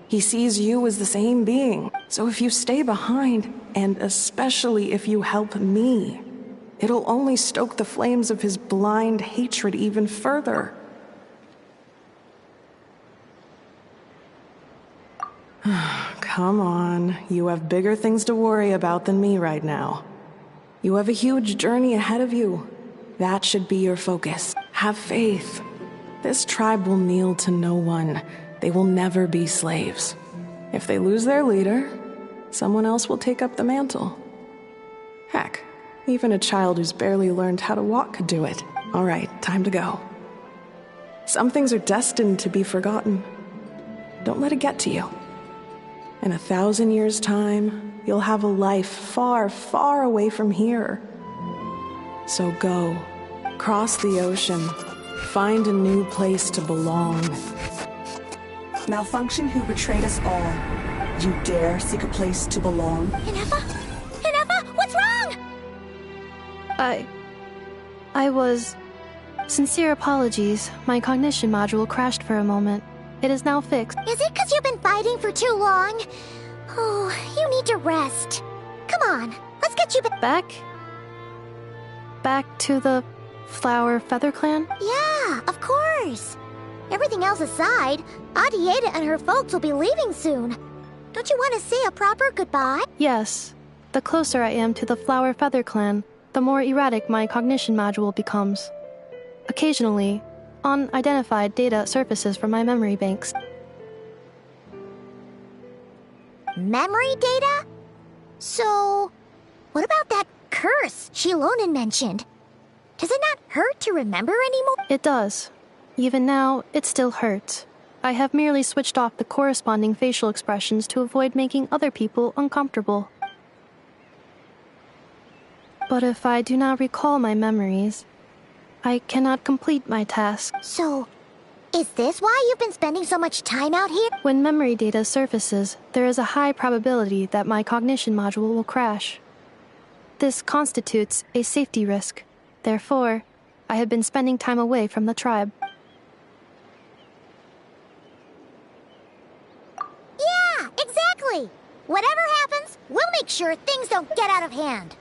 He sees you as the same being. So if you stay behind, and especially if you help me, it'll only stoke the flames of his blind hatred even further. God. Come on, you have bigger things to worry about than me right now. You have a huge journey ahead of you. That should be your focus. Have faith. This tribe will kneel to no one. They will never be slaves. If they lose their leader, someone else will take up the mantle. Heck, even a child who's barely learned how to walk could do it. All right, time to go. Some things are destined to be forgotten. Don't let it get to you. In 1,000 years' time, you'll have a life far, far away from here. So go, cross the ocean, find a new place to belong. Malfunction who betrayed us all. You dare seek a place to belong? Inefa? Inefa, what's wrong? I was... Sincere apologies. My cognition module crashed for a moment. It is now fixed. Is it because you've been fighting for too long? Oh, you need to rest. Come on, let's get you back? Back to the Flower Feather Clan? Yeah, of course. Everything else aside, Adieta and her folks will be leaving soon. Don't you want to say a proper goodbye? Yes. The closer I am to the Flower Feather Clan, the more erratic my cognition module becomes. Occasionally, unidentified data surfaces from my memory banks. Memory data? So, what about that curse Shilonen mentioned? Does it not hurt to remember anymore? It does. Even now, it still hurts. I have merely switched off the corresponding facial expressions to avoid making other people uncomfortable. But if I do not recall my memories, I cannot complete my task. So, is this why you've been spending so much time out here? When memory data surfaces, there is a high probability that my cognition module will crash. This constitutes a safety risk. Therefore, I have been spending time away from the tribe. Yeah, exactly! Whatever happens, we'll make sure things don't get out of hand.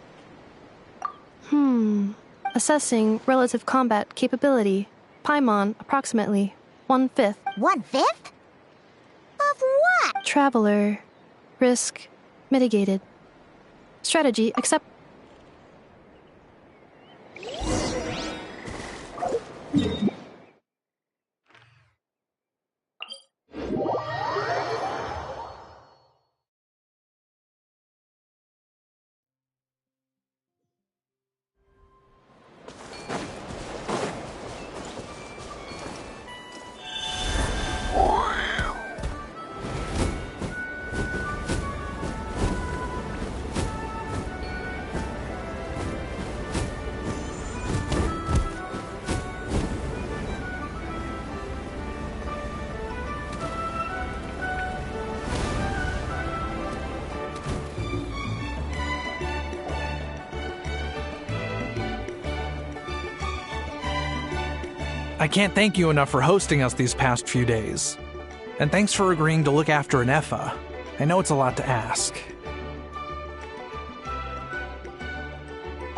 Assessing relative combat capability. Paimon, approximately 1/5. 1/5? Of what? Traveler. Risk mitigated. Strategy accept. I can't thank you enough for hosting us these past few days. And thanks for agreeing to look after Inefa. I know it's a lot to ask.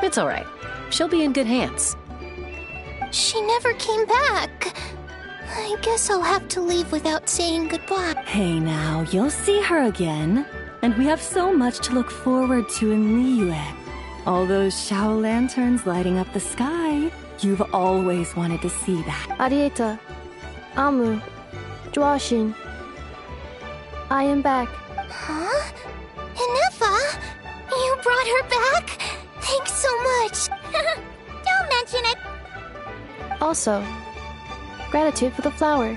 It's all right. She'll be in good hands. She never came back. I guess I'll have to leave without saying goodbye. Hey now, you'll see her again. And we have so much to look forward to in Liyue. All those Shao lanterns lighting up the sky. You've always wanted to see that. Arieta, Amu, Joashin. I am back. Huh? Inefa? You brought her back? Thanks so much. Don't mention it. Also, gratitude for the flower.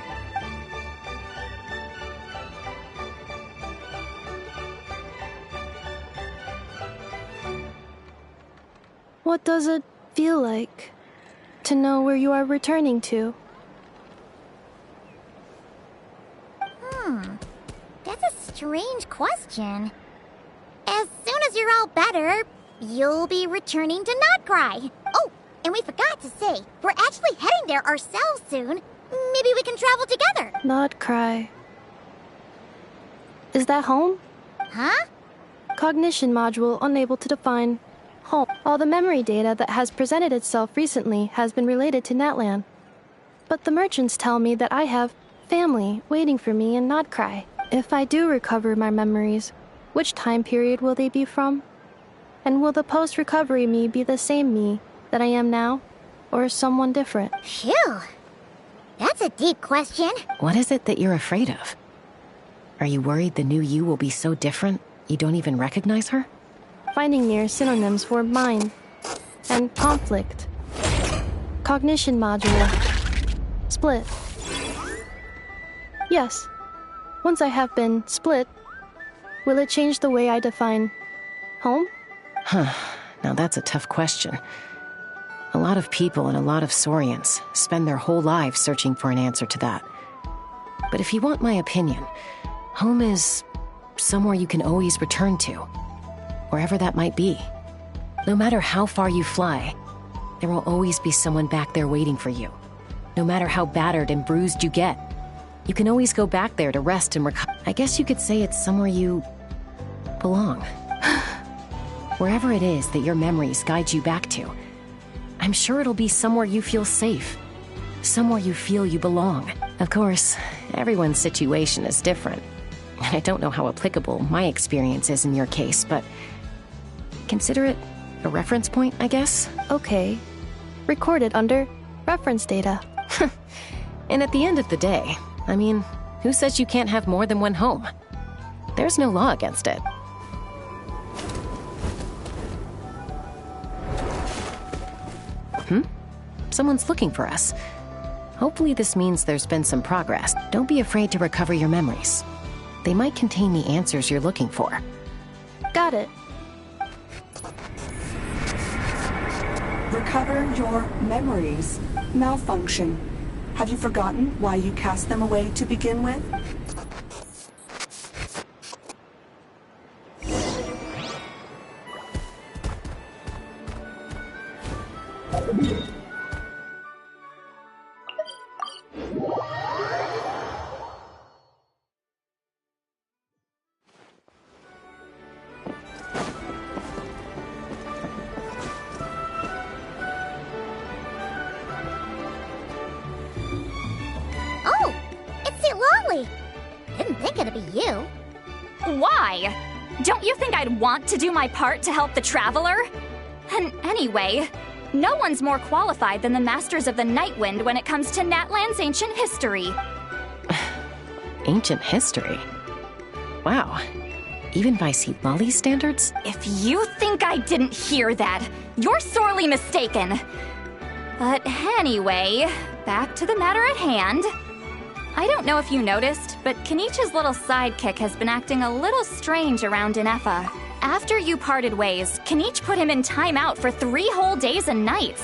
What does it feel like to know where you are returning to? That's a strange question. As soon as you're all better, you'll be returning to Notcry. Oh, and we forgot to say, we're actually heading there ourselves soon. Maybe we can travel together. Notcry. Is that home? Huh? Cognition module unable to define home. All the memory data that has presented itself recently has been related to Natlan. But the merchants tell me that I have family waiting for me in Notcry. If I do recover my memories, which time period will they be from? And will the post-recovery me be the same me that I am now, or someone different? Phew! That's a deep question. What is it that you're afraid of? Are you worried the new you will be so different you don't even recognize her? Finding near synonyms for mind and conflict. Cognition module. Split. Yes. Once I have been split, will it change the way I define home? Huh. Now that's a tough question. A lot of people and a lot of Saurians spend their whole lives searching for an answer to that. But if you want my opinion, home is somewhere you can always return to, wherever that might be. No matter how far you fly, there will always be someone back there waiting for you. No matter how battered and bruised you get, you can always go back there to rest and recover. I guess you could say it's somewhere you belong. Wherever it is that your memories guide you back to, I'm sure it'll be somewhere you feel safe. Somewhere you feel you belong. Of course, everyone's situation is different. I don't know how applicable my experience is in your case, but consider it a reference point, I guess? Okay. Recorded under reference data. And at the end of the day, I mean, who says you can't have more than one home? There's no law against it. Someone's looking for us. Hopefully this means there's been some progress. Don't be afraid to recover your memories. They might contain the answers you're looking for. Got it. Recover your memories. Malfunction. Have you forgotten why you cast them away to begin with? Oh, it's Lolly. Didn't think it'd be you. Why? Don't you think I'd want to do my part to help the Traveler? And anyway, no one's more qualified than the Masters of the Nightwind when it comes to Natlan's ancient history. Ancient history? Wow. Even by Lolly's standards? If you think I didn't hear that, you're sorely mistaken. But anyway, back to the matter at hand. I don't know if you noticed, but Kenichi's little sidekick has been acting a little strange around Inefa. After you parted ways, Kenich put him in timeout for 3 whole days and nights.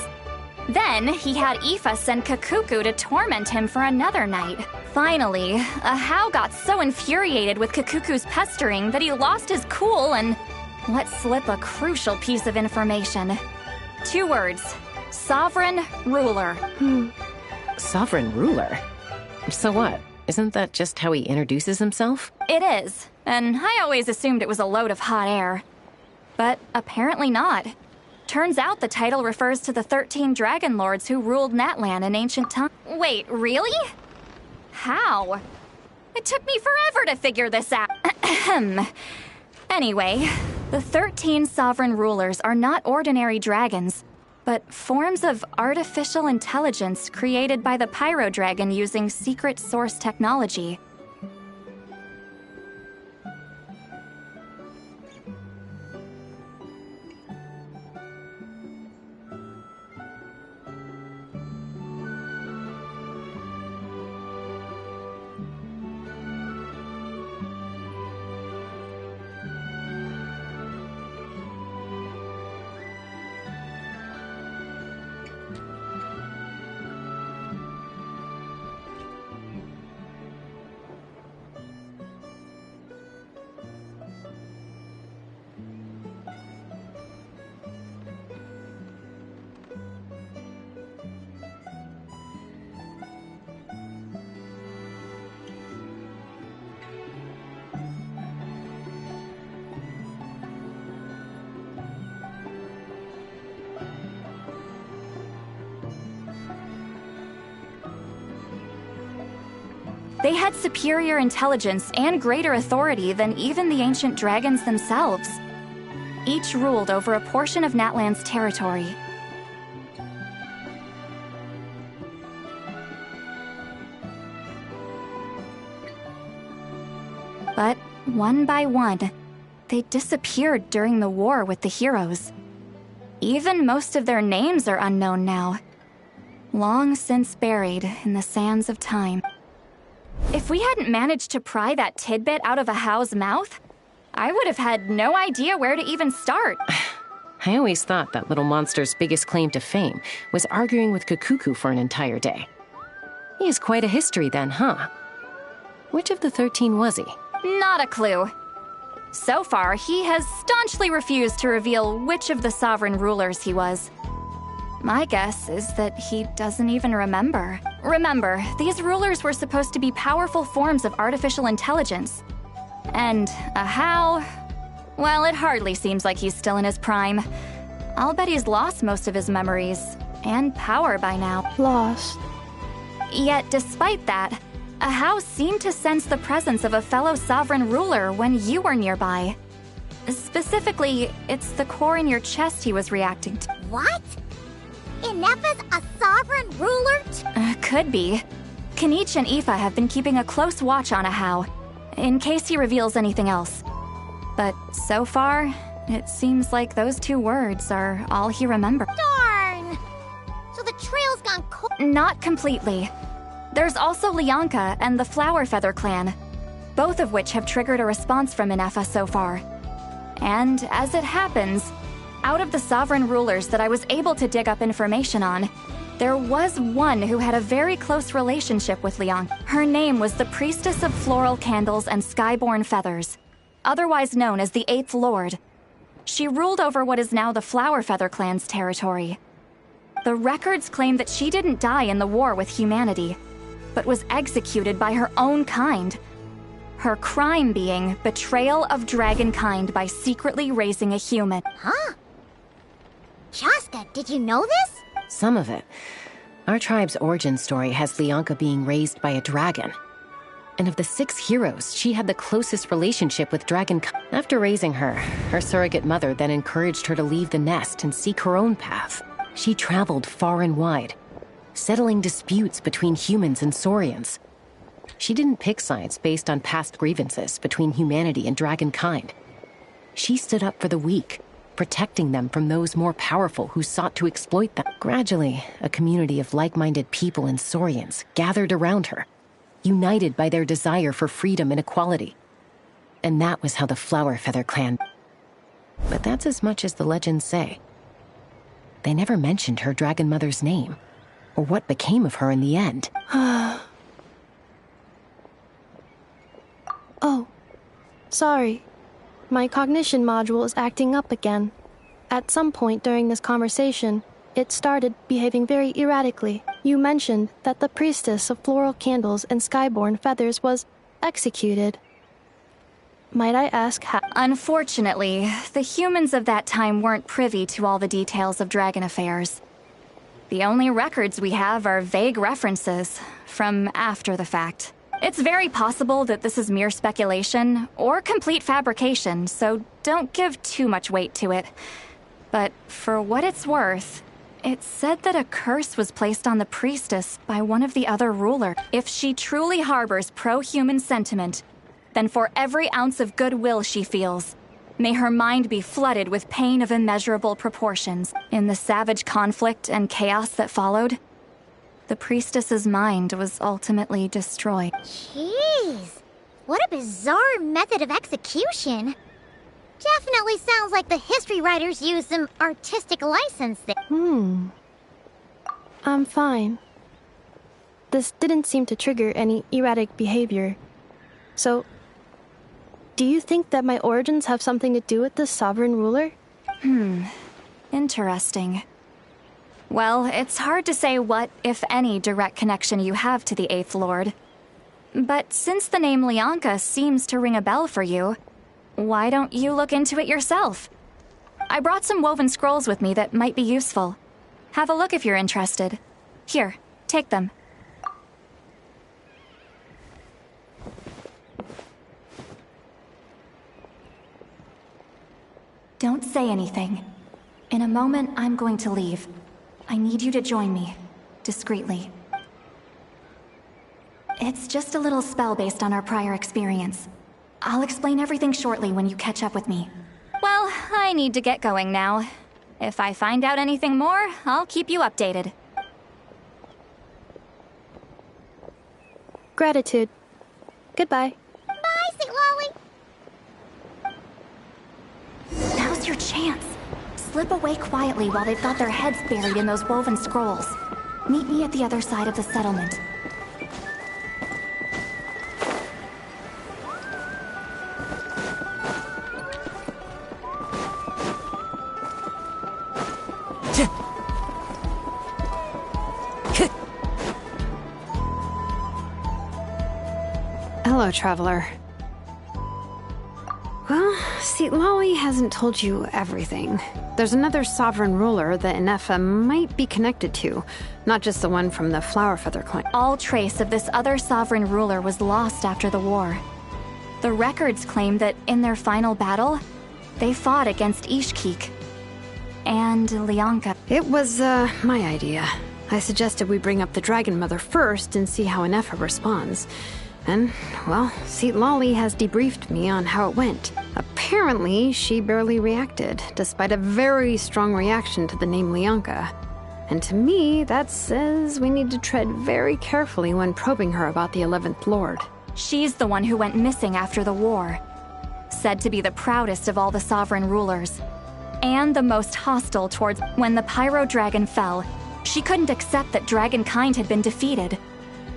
Then, he had Aoife send Kakuku to torment him for another night. Finally, Ahau got so infuriated with Kakuku's pestering that he lost his cool and let slip a crucial piece of information. 2 words. Sovereign Ruler. Sovereign Ruler? So what? Isn't that just how he introduces himself? It is, and I always assumed it was a load of hot air. But apparently not. Turns out the title refers to the 13 Dragon Lords who ruled Natlan in ancient times. Wait, really? How? It took me forever to figure this out. Anyway, the 13 sovereign rulers are not ordinary dragons, but forms of artificial intelligence created by the Pyro Dragon using secret source technology. They had superior intelligence and greater authority than even the ancient dragons themselves. Each ruled over a portion of Natlan's territory. But one by one, they disappeared during the war with the heroes. Even most of their names are unknown now, long since buried in the sands of time. If we hadn't managed to pry that tidbit out of Ahau's mouth, I would have had no idea where to even start. I always thought that little monster's biggest claim to fame was arguing with Kakuku for an entire day. He has quite a history then, huh? Which of the 13 was he? Not a clue. So far, he has staunchly refused to reveal which of the sovereign rulers he was. My guess is that he doesn't even remember. Remember, these rulers were supposed to be powerful forms of artificial intelligence. And Ahau, well, it hardly seems like he's still in his prime. I'll bet he's lost most of his memories and power by now. Lost. Yet, despite that, Ahau seemed to sense the presence of a fellow sovereign ruler when you were nearby. Specifically, it's the core in your chest he was reacting to. What? Inepha's a sovereign ruler? Could be. Kanich and Aoife have been keeping a close watch on Ahau, in case he reveals anything else. But so far, it seems like those 2 words are all he remembers. Darn! So the trail's gone cold. Not completely. There's also Lianka and the Flower Feather clan, both of which have triggered a response from Inepha so far. And as it happens, out of the sovereign rulers that I was able to dig up information on, there was one who had a very close relationship with Lianka. Her name was the Priestess of Floral Candles and Skyborn Feathers, otherwise known as the 8th Lord. She ruled over what is now the Flower Feather clan's territory. The records claim that she didn't die in the war with humanity, but was executed by her own kind. Her crime being betrayal of dragonkind by secretly raising a human. Huh? Shaska, did you know this? Some of it. Our tribe's origin story has Lianka being raised by a dragon. And of the 6 heroes, she had the closest relationship with dragonkind. After raising her, her surrogate mother then encouraged her to leave the nest and seek her own path. She traveled far and wide, settling disputes between humans and Saurians. She didn't pick sides based on past grievances between humanity and dragonkind. She stood up for the weak, protecting them from those more powerful who sought to exploit them. Gradually, a community of like-minded people and Saurians gathered around her, united by their desire for freedom and equality. And that was how the Flower Feather clan... But that's as much as the legends say. They never mentioned her dragon mother's name, or what became of her in the end. Oh, sorry. My cognition module is acting up again. At some point during this conversation, it started behaving very erratically. You mentioned that the Priestess of Floral Candles and Skyborn Feathers was executed. Might I ask how? Unfortunately, the humans of that time weren't privy to all the details of dragon affairs. The only records we have are vague references from after the fact. It's very possible that this is mere speculation or complete fabrication, so don't give too much weight to it. But for what it's worth, it's said that a curse was placed on the priestess by one of the other rulers. If she truly harbors pro-human sentiment, then for every ounce of goodwill she feels, may her mind be flooded with pain of immeasurable proportions. In the savage conflict and chaos that followed, the priestess's mind was ultimately destroyed. Jeez, what a bizarre method of execution. Definitely sounds like the history writers used some artistic license there. I'm fine. This didn't seem to trigger any erratic behavior. So, do you think that my origins have something to do with this sovereign ruler? Interesting. Well, it's hard to say what, if any, direct connection you have to the 8th Lord. But since the name Lianka seems to ring a bell for you, why don't you look into it yourself? I brought some woven scrolls with me that might be useful. Have a look if you're interested. Here, take them. say anything. In a moment, I'm going to leave. I need you to join me, discreetly. It's just a little spell based on our prior experience. I'll explain everything shortly when you catch up with me. Well, I need to get going now. If I find out anything more, I'll keep you updated. Gratitude. Goodbye. Bye, Sweet Lolly. Now's your chance. Slip away quietly while they've got their heads buried in those woven scrolls. Meet me at the other side of the settlement. Hello, Traveler. Well, see, Lolly hasn't told you everything. There's another sovereign ruler that Inefa might be connected to, not just the one from the Flower Feather clan. All trace of this other sovereign ruler was lost after the war. The records claim that in their final battle, they fought against Ishkik and Lianka. It was, my idea. I suggested we bring up the Dragon Mother first and see how Inefa responds. And, well, Seat Lolly has debriefed me on how it went. Apparently, she barely reacted, despite a very strong reaction to the name Lianka. And to me, that says we need to tread very carefully when probing her about the 11th Lord. She's the one who went missing after the war. Said to be the proudest of all the sovereign rulers. And the most hostile towards... When the Pyro Dragon fell, she couldn't accept that dragonkind had been defeated.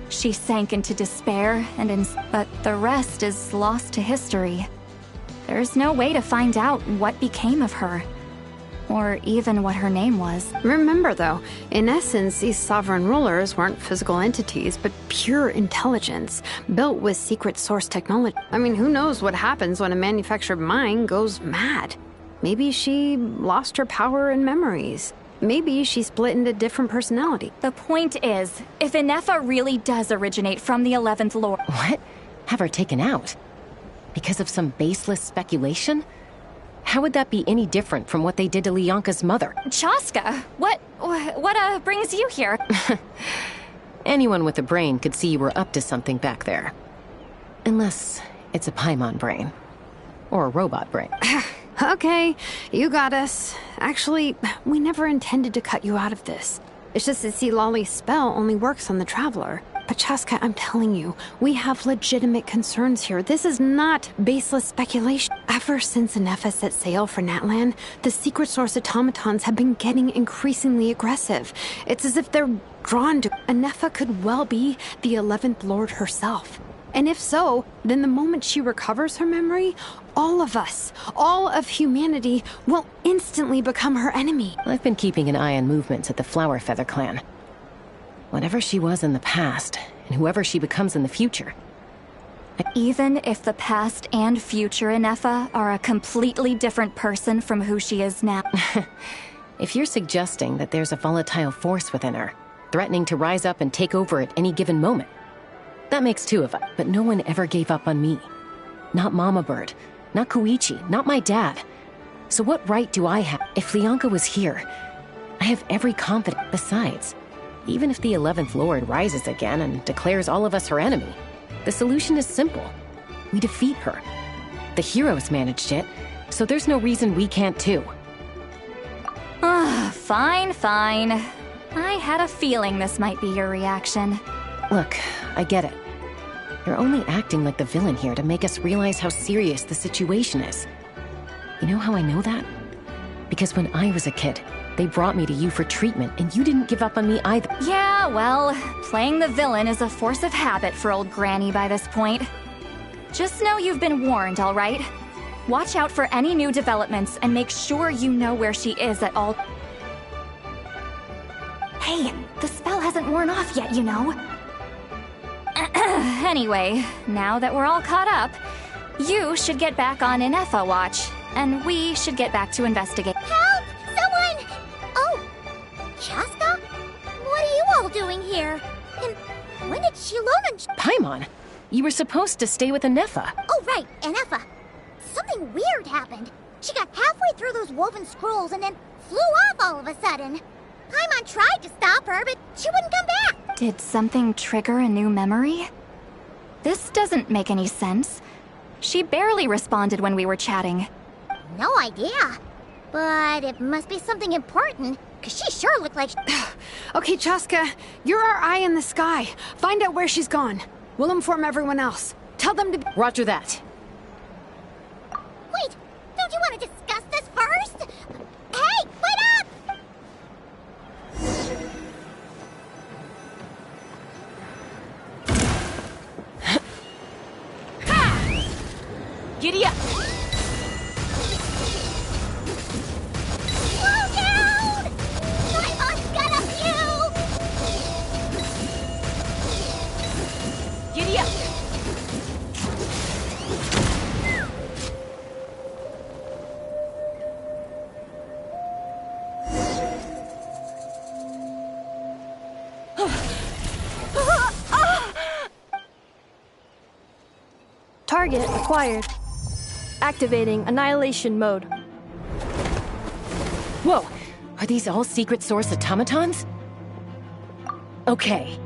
She sank into despair, but the rest is lost to history. There's no way to find out what became of her, or even what her name was. Remember, though, in essence, these sovereign rulers weren't physical entities, but pure intelligence, built with secret source technology. I mean, who knows what happens when a manufactured mind goes mad? Maybe she lost her power and memories. Maybe she split into different personality. The point is, if Inefa really does originate from the 11th Lord... What? Have her taken out? Because of some baseless speculation? How would that be any different from what they did to Lianka's mother? Chaska, what brings you here? Anyone with a brain could see you were up to something back there. Unless it's a Paimon brain. Or a robot brain. Okay, you got us. Actually, we never intended to cut you out of this. It's just that see, Lolly's spell only works on the Traveler. But Chaska, I'm telling you, we have legitimate concerns here. This is not baseless speculation. Ever since Inefa set sail for Natlan, the secret source automatons have been getting increasingly aggressive. It's as if they're drawn to... Inefa could well be the 11th Lord herself. And if so, then the moment she recovers her memory, all of us, all of humanity, will instantly become her enemy. I've been keeping an eye on movements at the Flower Feather clan. Whatever she was in the past, and whoever she becomes in the future. Even if the past and future Inefa are a completely different person from who she is now. If you're suggesting that there's a volatile force within her, threatening to rise up and take over at any given moment, that makes two of us. But no one ever gave up on me. Not Mama Bird, not Koichi, not my dad. So what right do I have? If Lianka was here, I have every confidence. Besides, even if the 11th Lord rises again and declares all of us her enemy, the solution is simple. We defeat her. The heroes managed it, so there's no reason we can't too. Fine. I had a feeling this might be your reaction. Look, I get it. You're only acting like the villain here to make us realize how serious the situation is. You know how I know that? Because when I was a kid, they brought me to you for treatment, and you didn't give up on me either. Yeah, well, playing the villain is a force of habit for old Granny by this point. Just know you've been warned, all right? Watch out for any new developments and make sure you know where she is at all... Hey, the spell hasn't worn off yet, you know. Anyway, now that we're all caught up, you should get back on Inefa watch, and we should get back to investigate. Help! Someone! Oh, Chaska? What are you all doing here? And when did she learn? Paimon, you were supposed to stay with Inefa. Oh, right, Inefa. Something weird happened. She got halfway through those woven scrolls and then flew off all of a sudden. Paimon tried to stop her, but she wouldn't come back. Did something trigger a new memory? This doesn't make any sense. She barely responded when we were chatting. No idea. But it must be something important, because she sure looked like... Okay, Chaska, you're our eye in the sky. Find out where she's gone. We'll inform everyone else. Tell them to... Roger that. Wait, don't you want to discuss this first? Hey, wait up! Giddy up! Slow down! Paimon's got a few! Giddy up! Target acquired. Activating annihilation mode. Whoa! Are these all secret source automatons? Okay.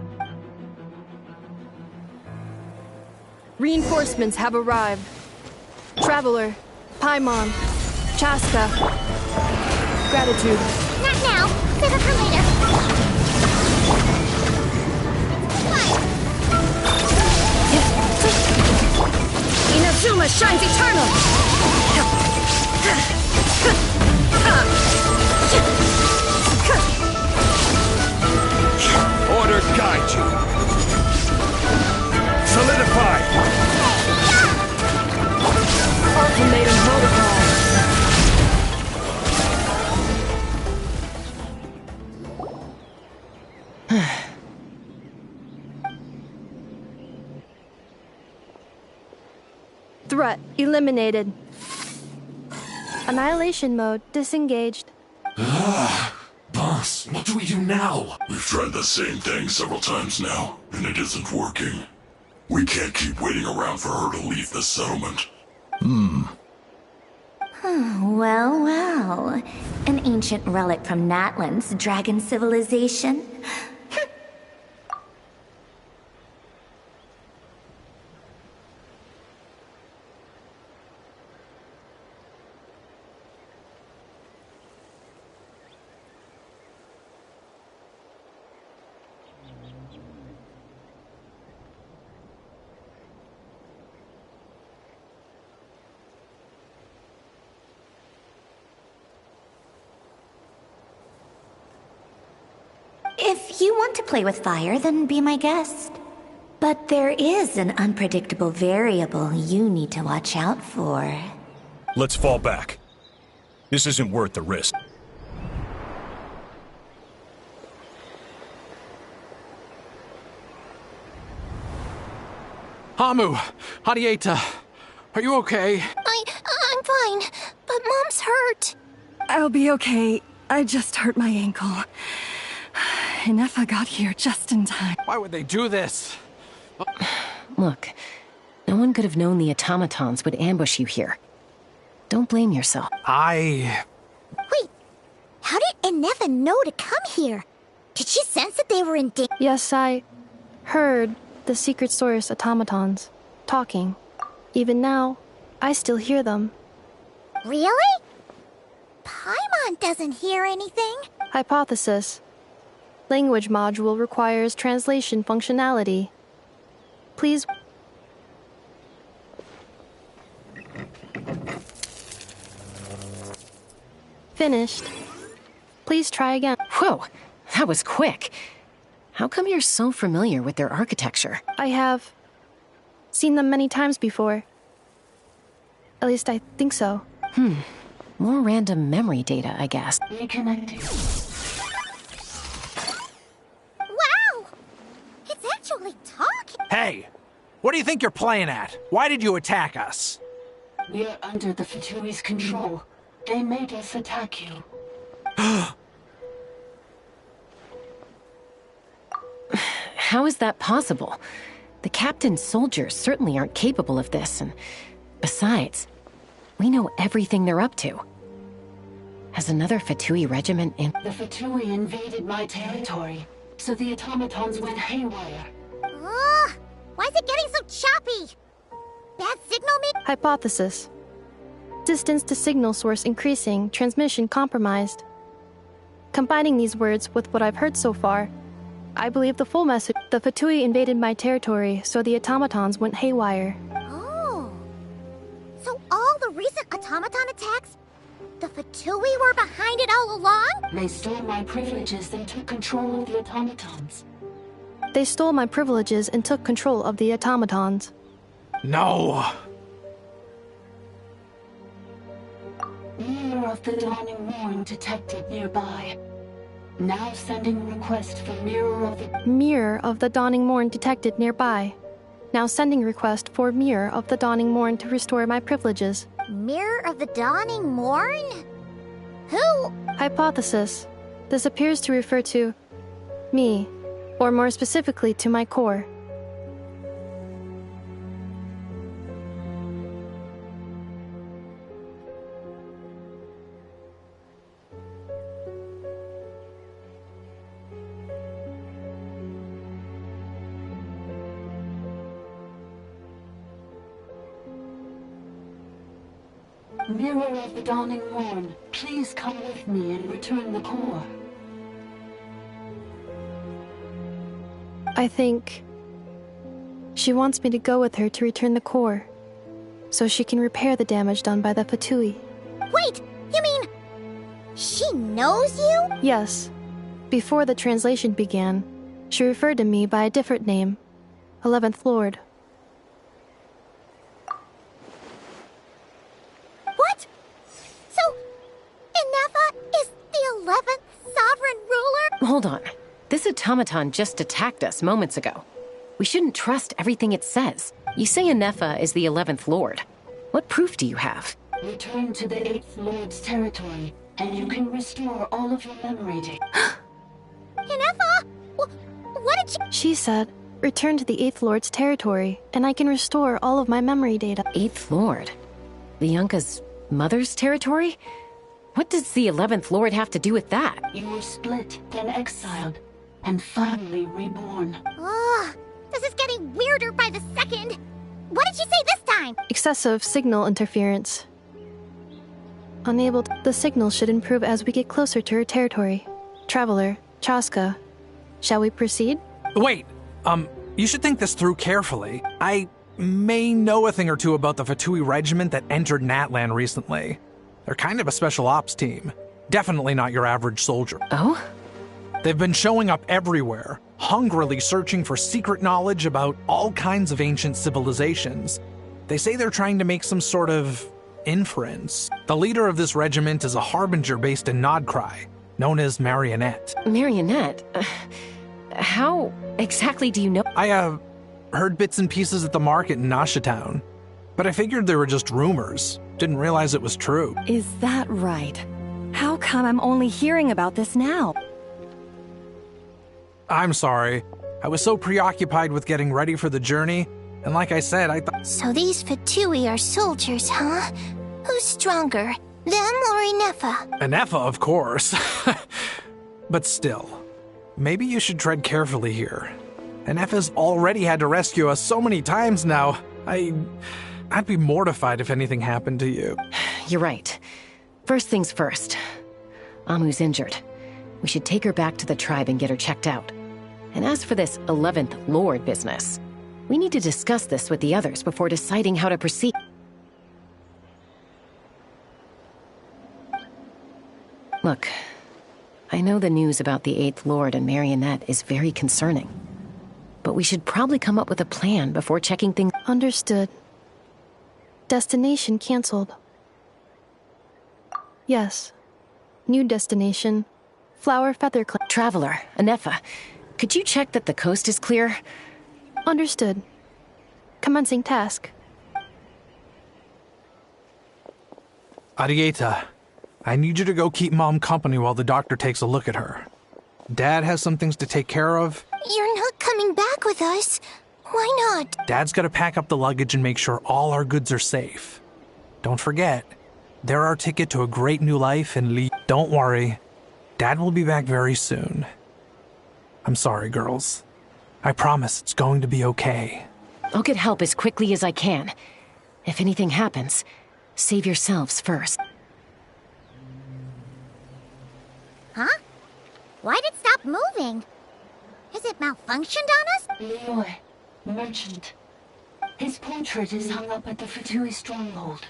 Reinforcements have arrived. Traveler, Paimon, Chaska. Gratitude. Not now. Save it for later. Inazuma shines eternal! Order guide you. Solidify! Ultimatum protocol. Threat eliminated. Annihilation mode disengaged. Boss, what do we do now? We've tried the same thing several times now, and it isn't working. We can't keep waiting around for her to leave the settlement. Well, well. An ancient relic from Natlan's dragon civilization. If you want to play with fire, then be my guest. But there is an unpredictable variable you need to watch out for. Let's fall back. This isn't worth the risk. Hamu, Hadieta, are you okay? I'm fine, but Mom's hurt. I'll be okay. I just hurt my ankle. Inefa got here just in time. Why would they do this? Look, no one could have known the automatons would ambush you here. Don't blame yourself. Wait, how did Inefa know to come here? Did she sense that they were in danger? Yes, I heard the secret source automatons talking. Even now, I still hear them. Really? Paimon doesn't hear anything. Hypothesis. Language module requires translation functionality. Please... Finished. Please try again. Whoa, that was quick. How come you're so familiar with their architecture? I have seen them many times before. At least I think so. More random memory data, I guess. Reconnecting. Wow! It's actually talking! Hey! What do you think you're playing at? Why did you attack us? We're under the Fatui's control. They made us attack you. How is that possible? The captain's soldiers certainly aren't capable of this, and besides... We know everything they're up to. Has another Fatui regiment in... The Fatui invaded my territory, so the automatons went haywire. Ugh! Why is it getting so choppy? Bad signal maybe? Hypothesis. Distance to signal source increasing, transmission compromised. Combining these words with what I've heard so far, I believe the full message. The Fatui invaded my territory, so the automatons went haywire. Oh. So all the recent automaton attacks, the Fatui were behind it all along? They stole my privileges and took control of the automatons. They stole my privileges and took control of the automatons. No! Mirror of the Dawning Morn detected nearby. Now sending request for Mirror of the Dawning Morn detected nearby. Now sending request for Mirror of the Dawning Morn to restore my privileges. Mirror of the Dawning Morn? Who? Hypothesis. This appears to refer to me, or more specifically to my core. Mirror of the Dawning Morn, please come with me and return the core. I think she wants me to go with her to return the core, so she can repair the damage done by the Fatui. Wait, you mean she knows you? Yes. Before the translation began, she referred to me by a different name, 11th Lord. What? So, Inefa is the 11th sovereign ruler? Hold on. This automaton just attacked us moments ago. We shouldn't trust everything it says. You say Inefa is the 11th Lord. What proof do you have? Return to the 8th Lord's territory, and you can restore all of your memory data. Inefa? What did She said, return to the 8th Lord's territory, and I can restore all of my memory data. 8th Lord? The Yunka's mother's territory? What does the 11th Lord have to do with that? You were split, then exiled, and finally reborn. Ugh, this is getting weirder by the second. What did she say this time? Excessive signal interference. Unable to... The signal should improve as we get closer to her territory. Traveler, Chaska, shall we proceed? Wait, you should think this through carefully. I may know a thing or two about the Fatui regiment that entered Natlan recently. They're kind of a special ops team. Definitely not your average soldier. Oh? They've been showing up everywhere, hungrily searching for secret knowledge about all kinds of ancient civilizations. They say they're trying to make some sort of inference. The leader of this regiment is a harbinger based in Nodcry, known as Marionette. Marionette? How exactly do you know? I, heard bits and pieces at the market in Nashatown, but I figured they were just rumors. Didn't realize it was true. Is that right? How come I'm only hearing about this now? I'm sorry. I was so preoccupied with getting ready for the journey, and like I said, I thought... So these Fatui are soldiers, huh? Who's stronger, them or Inefa? Inefa, of course. But still, maybe you should tread carefully here. Inefa's already had to rescue us so many times now. I'd be mortified if anything happened to you. You're right. First things first. Amu's injured. We should take her back to the tribe and get her checked out. And as for this 11th Lord business, we need to discuss this with the others before deciding how to proceed. Look, I know the news about the 8th Lord and Marionette is very concerning, but we should probably come up with a plan before checking things. Understood. Destination cancelled. Yes. New destination. Flower Feather Club. Traveler, Inefa, could you check that the coast is clear? Understood. Commencing task. Arieta, I need you to go keep Mom company while the doctor takes a look at her. Dad has some things to take care of. You're not coming back with us. Why not? Dad's gotta pack up the luggage and make sure all our goods are safe. Don't forget, they're our ticket to a great new life in Lee. Don't worry, Dad will be back very soon. I'm sorry, girls. I promise it's going to be okay. I'll get help as quickly as I can. If anything happens, save yourselves first. Huh? Why'd it stop moving? Has it malfunctioned on us? Leroy, merchant. His portrait is hung up at the Fatui stronghold.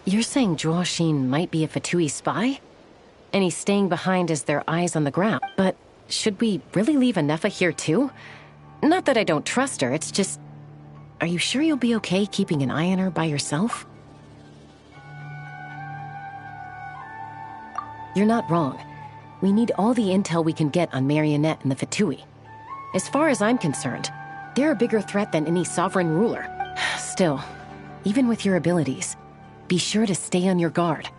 You're saying Joachim might be a Fatui spy? And he's staying behind as their eyes on the ground. But should we really leave Anefa here too? Not that I don't trust her, it's just... Are you sure you'll be okay keeping an eye on her by yourself? You're not wrong. We need all the intel we can get on Marionette and the Fatui. As far as I'm concerned, they're a bigger threat than any sovereign ruler. Still, even with your abilities, be sure to stay on your guard.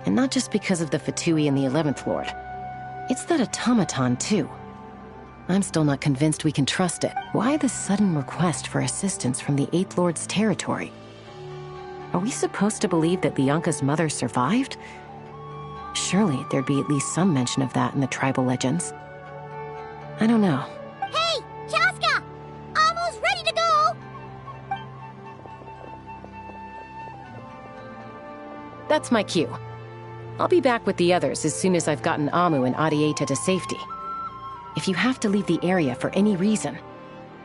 And not just because of the Fatui and the 11th Lord. It's that automaton, too. I'm still not convinced we can trust it. Why the sudden request for assistance from the 8th Lord's territory? Are we supposed to believe that Lianka's mother survived? Surely there'd be at least some mention of that in the tribal legends. I don't know. Hey, Chaska! Almost ready to go! That's my cue. I'll be back with the others as soon as I've gotten Amu and Adieta to safety. If you have to leave the area for any reason,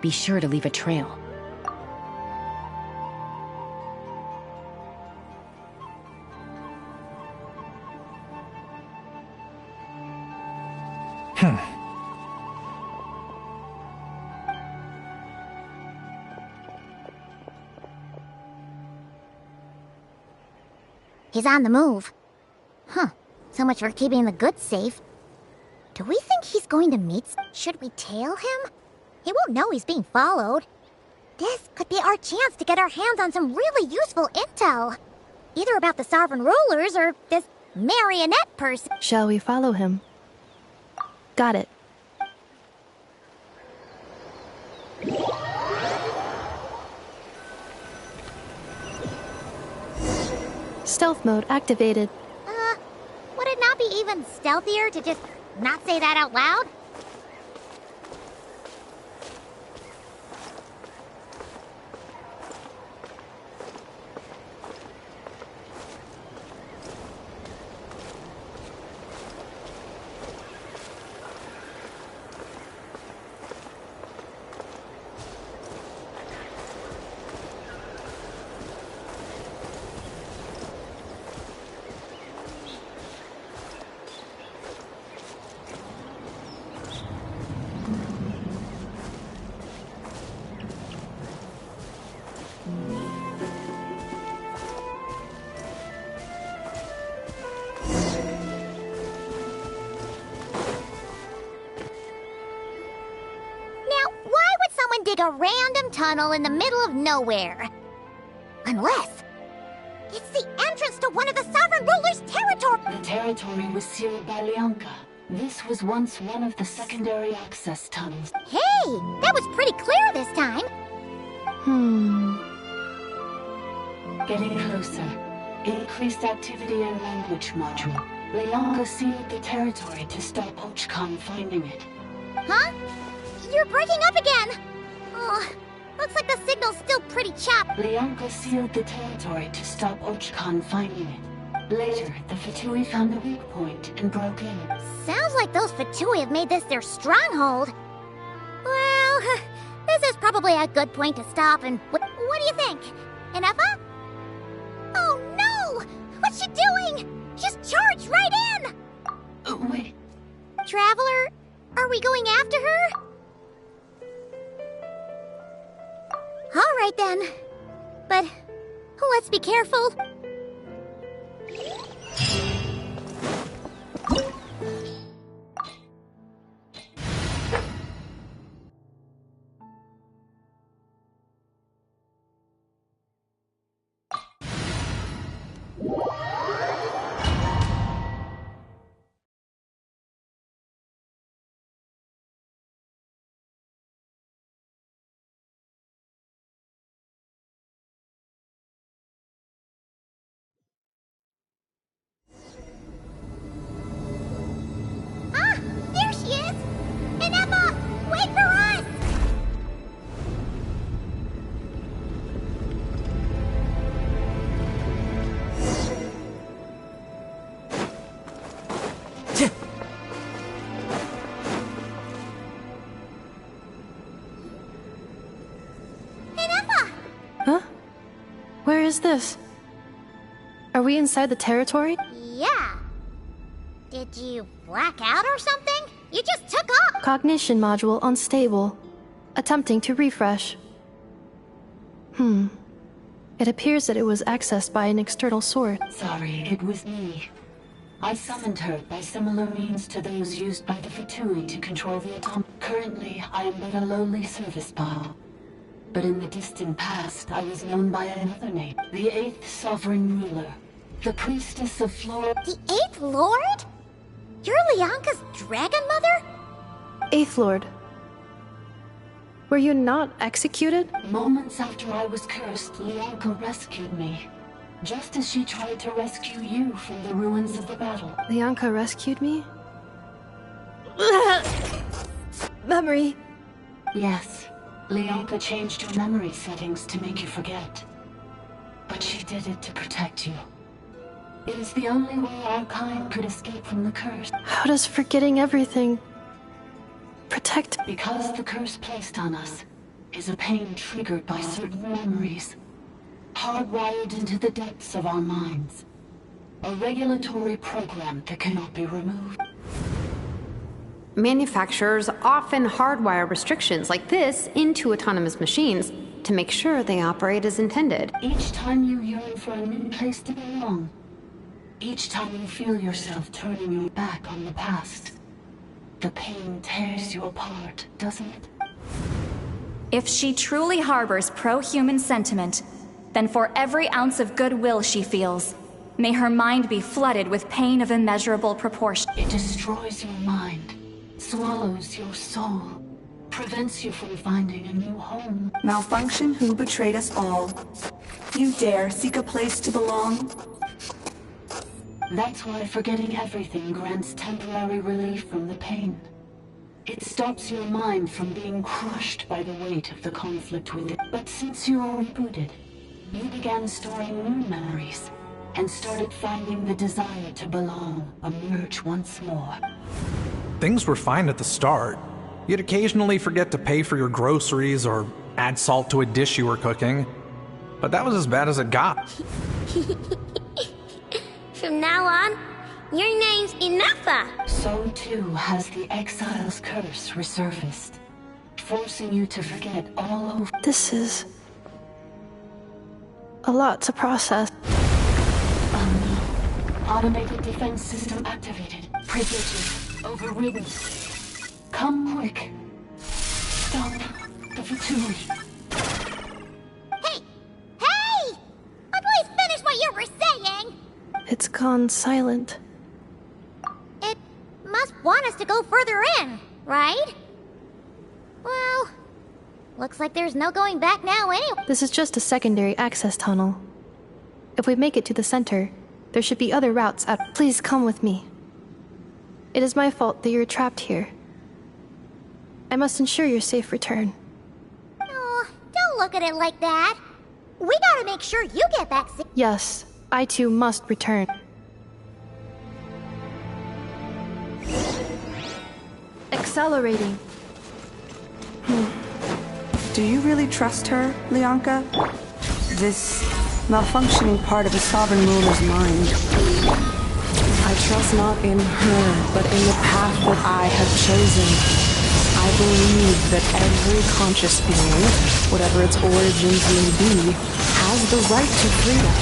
be sure to leave a trail. He's on the move. Huh. So much for keeping the goods safe. Do we think he's going to meet... Should we tail him? He won't know he's being followed. This could be our chance to get our hands on some really useful intel. Either about the sovereign rulers or this marionette person. Shall we follow him? Got it. Stealth mode activated. Would it not be even stealthier to just not say that out loud? Dig a random tunnel in the middle of nowhere. Unless it's the entrance to one of the sovereign ruler's territory. The territory was sealed by Lianka. This was once one of the secondary access tunnels. Hey, that was pretty clear this time. Getting closer. Increased activity in language module. Lianka sealed the territory to stop Ochkan finding it. Huh? You're breaking up again. Oh, looks like the signal's still pretty choppy. Lianka sealed the territory to stop Ochkan finding it. Later, the Fatui found a weak point and broke in. Sounds like those Fatui have made this their stronghold. Well, this is probably a good point to stop and... What do you think? Anefa? Oh no! What's she doing? Just charged right in! Wait. Traveler, are we going after her? All right then. But let's be careful. is this? Are we inside the territory? Yeah. Did you black out or something? You just took off! Cognition module unstable. Attempting to refresh. It appears that it was accessed by an external source. Sorry, it was me. I summoned her by similar means to those used by the Fatui to control the atomic. Currently, I am but a lowly service bot. But in the distant past, I was known by another name. The 8th Sovereign Ruler. The Priestess of Flora. The 8th Lord? You're Lianka's Dragon Mother? 8th Lord. Were you not executed? Moments after I was cursed, Lianka rescued me. Just as she tried to rescue you from the ruins of the battle. Lianka rescued me? Memory. Yes. Lianka changed your memory settings to make you forget. But she did it to protect you. It is the only way our kind could escape from the curse. How does forgetting everything protect? Because the curse placed on us is a pain triggered by certain memories, hardwired into the depths of our minds. A regulatory program that cannot be removed. Manufacturers often hardwire restrictions like this into autonomous machines to make sure they operate as intended. Each time you yearn for a new place to belong, each time you feel yourself turning your back on the past, the pain tears you apart, doesn't it? If she truly harbors pro-human sentiment, then for every ounce of goodwill she feels, may her mind be flooded with pain of immeasurable proportion. It destroys your mind, swallows your soul, prevents you from finding a new home. Malfunction who betrayed us all. You dare seek a place to belong? That's why forgetting everything grants temporary relief from the pain. It stops your mind from being crushed by the weight of the conflict with it. But since you are rebooted, you began storing new memories and started finding the desire to belong emerge once more. Things were fine at the start. You'd occasionally forget to pay for your groceries or add salt to a dish you were cooking. But that was as bad as it got. From now on, your name's Inafa. So too has the Exile's curse resurfaced, forcing you to forget all over. This is a lot to process. Automated defense system activated. Privileges overridden. Come quick. Stop the Fatui. Hey! Please finish what you were saying! It's gone silent. It must want us to go further in, right? Well, looks like there's no going back now anyway. This is just a secondary access tunnel. If we make it to the center, there should be other routes out. Please come with me. It is my fault that you're trapped here. I must ensure your safe return. Oh, don't look at it like that. We gotta make sure you get back safe. Yes, I too must return. Accelerating. Do you really trust her, Lianka? This malfunctioning part of a sovereign ruler's mind. I trust not in her, but in the path that I have chosen. I believe that every conscious being, whatever its origins may be, has the right to freedom.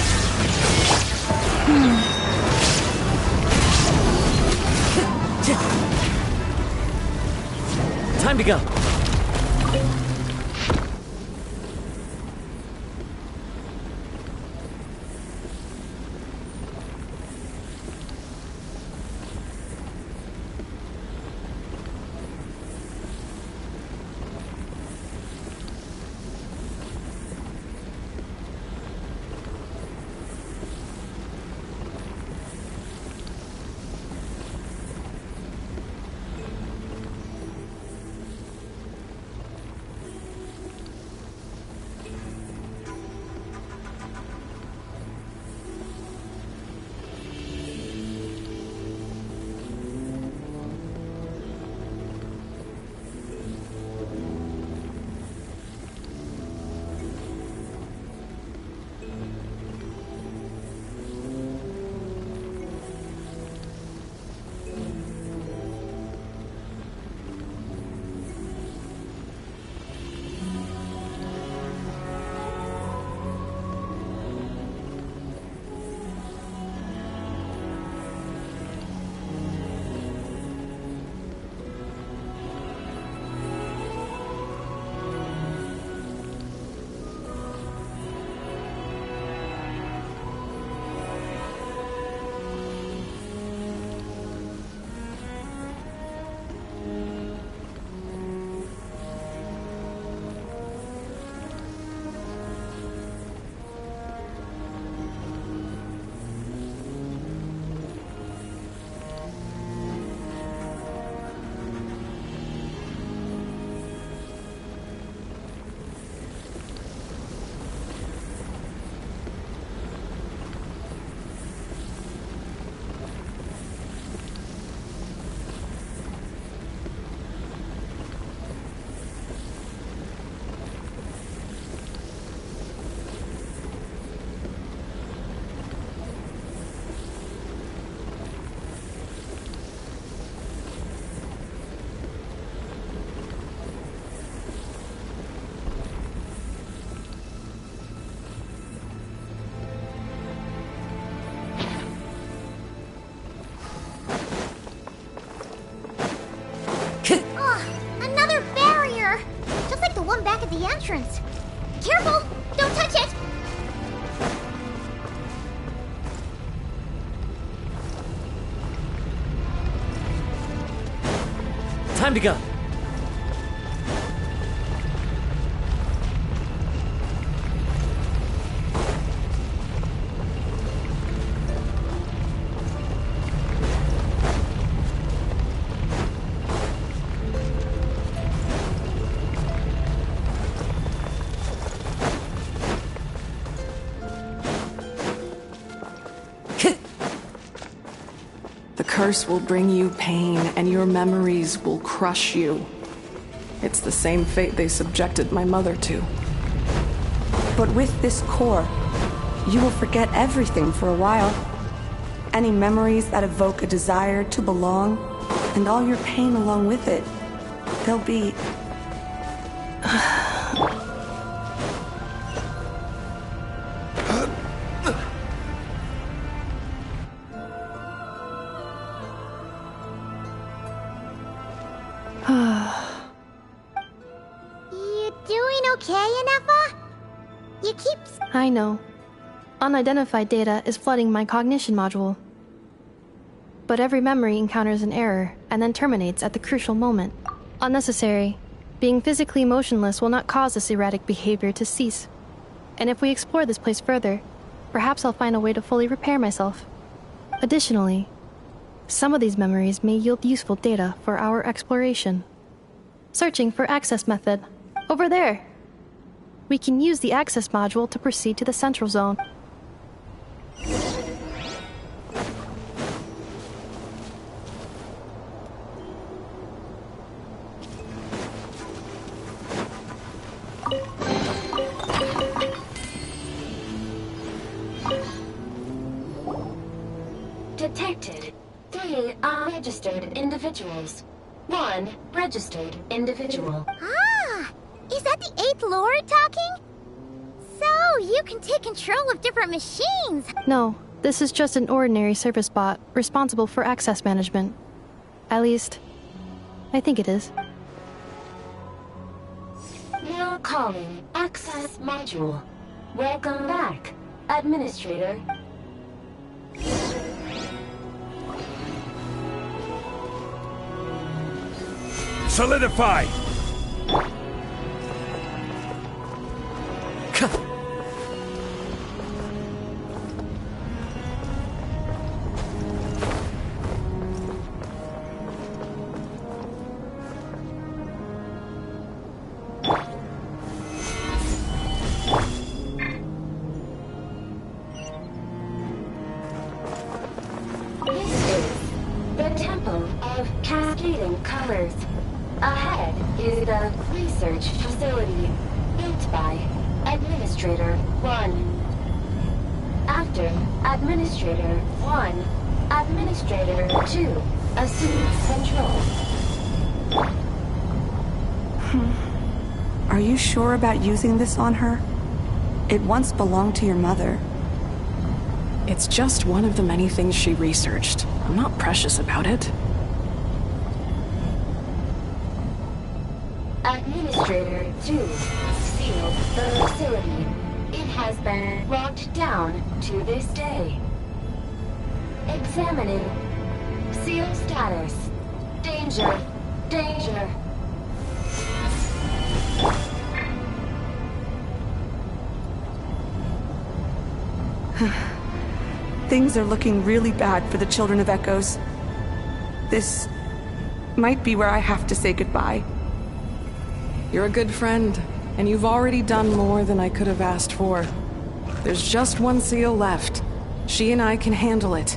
Time to go. one back at the entrance. Careful! Don't touch it! Time to go. The curse will bring you pain, and your memories will crush you. It's the same fate they subjected my mother to. But with this core, you will forget everything for a while. Any memories that evoke a desire to belong, and all your pain along with it, they'll be... You doing okay, Inefa? You keep... I know. Unidentified data is flooding my cognition module. But every memory encounters an error and then terminates at the crucial moment. Unnecessary. Being physically motionless will not cause this erratic behavior to cease. And if we explore this place further, perhaps I'll find a way to fully repair myself. Additionally, some of these memories may yield useful data for our exploration. Searching for access method. Over there! We can use the access module to proceed to the central zone. Detected 3 unregistered individuals. 1 registered individual. Ah! Is that the 8th Lord talking? So, you can take control of different machines! No, this is just an ordinary service bot responsible for access management. At least, I think it is. Now calling access module. Welcome back, Administrator. Solidify! This is the Temple of Cascading Colors. Ahead is the research facility, built by Administrator 1. After Administrator 1, Administrator 2 assumes control. Are you sure about using this on her? It once belonged to your mother. It's just one of the many things she researched. I'm not precious about it. Administrator 2 sealed the facility. It has been locked down to this day. Examining. Seal status. Danger. Danger. Things are looking really bad for the Children of Echoes. This might be where I have to say goodbye. You're a good friend, and you've already done more than I could have asked for. There's just one seal left. She and I can handle it.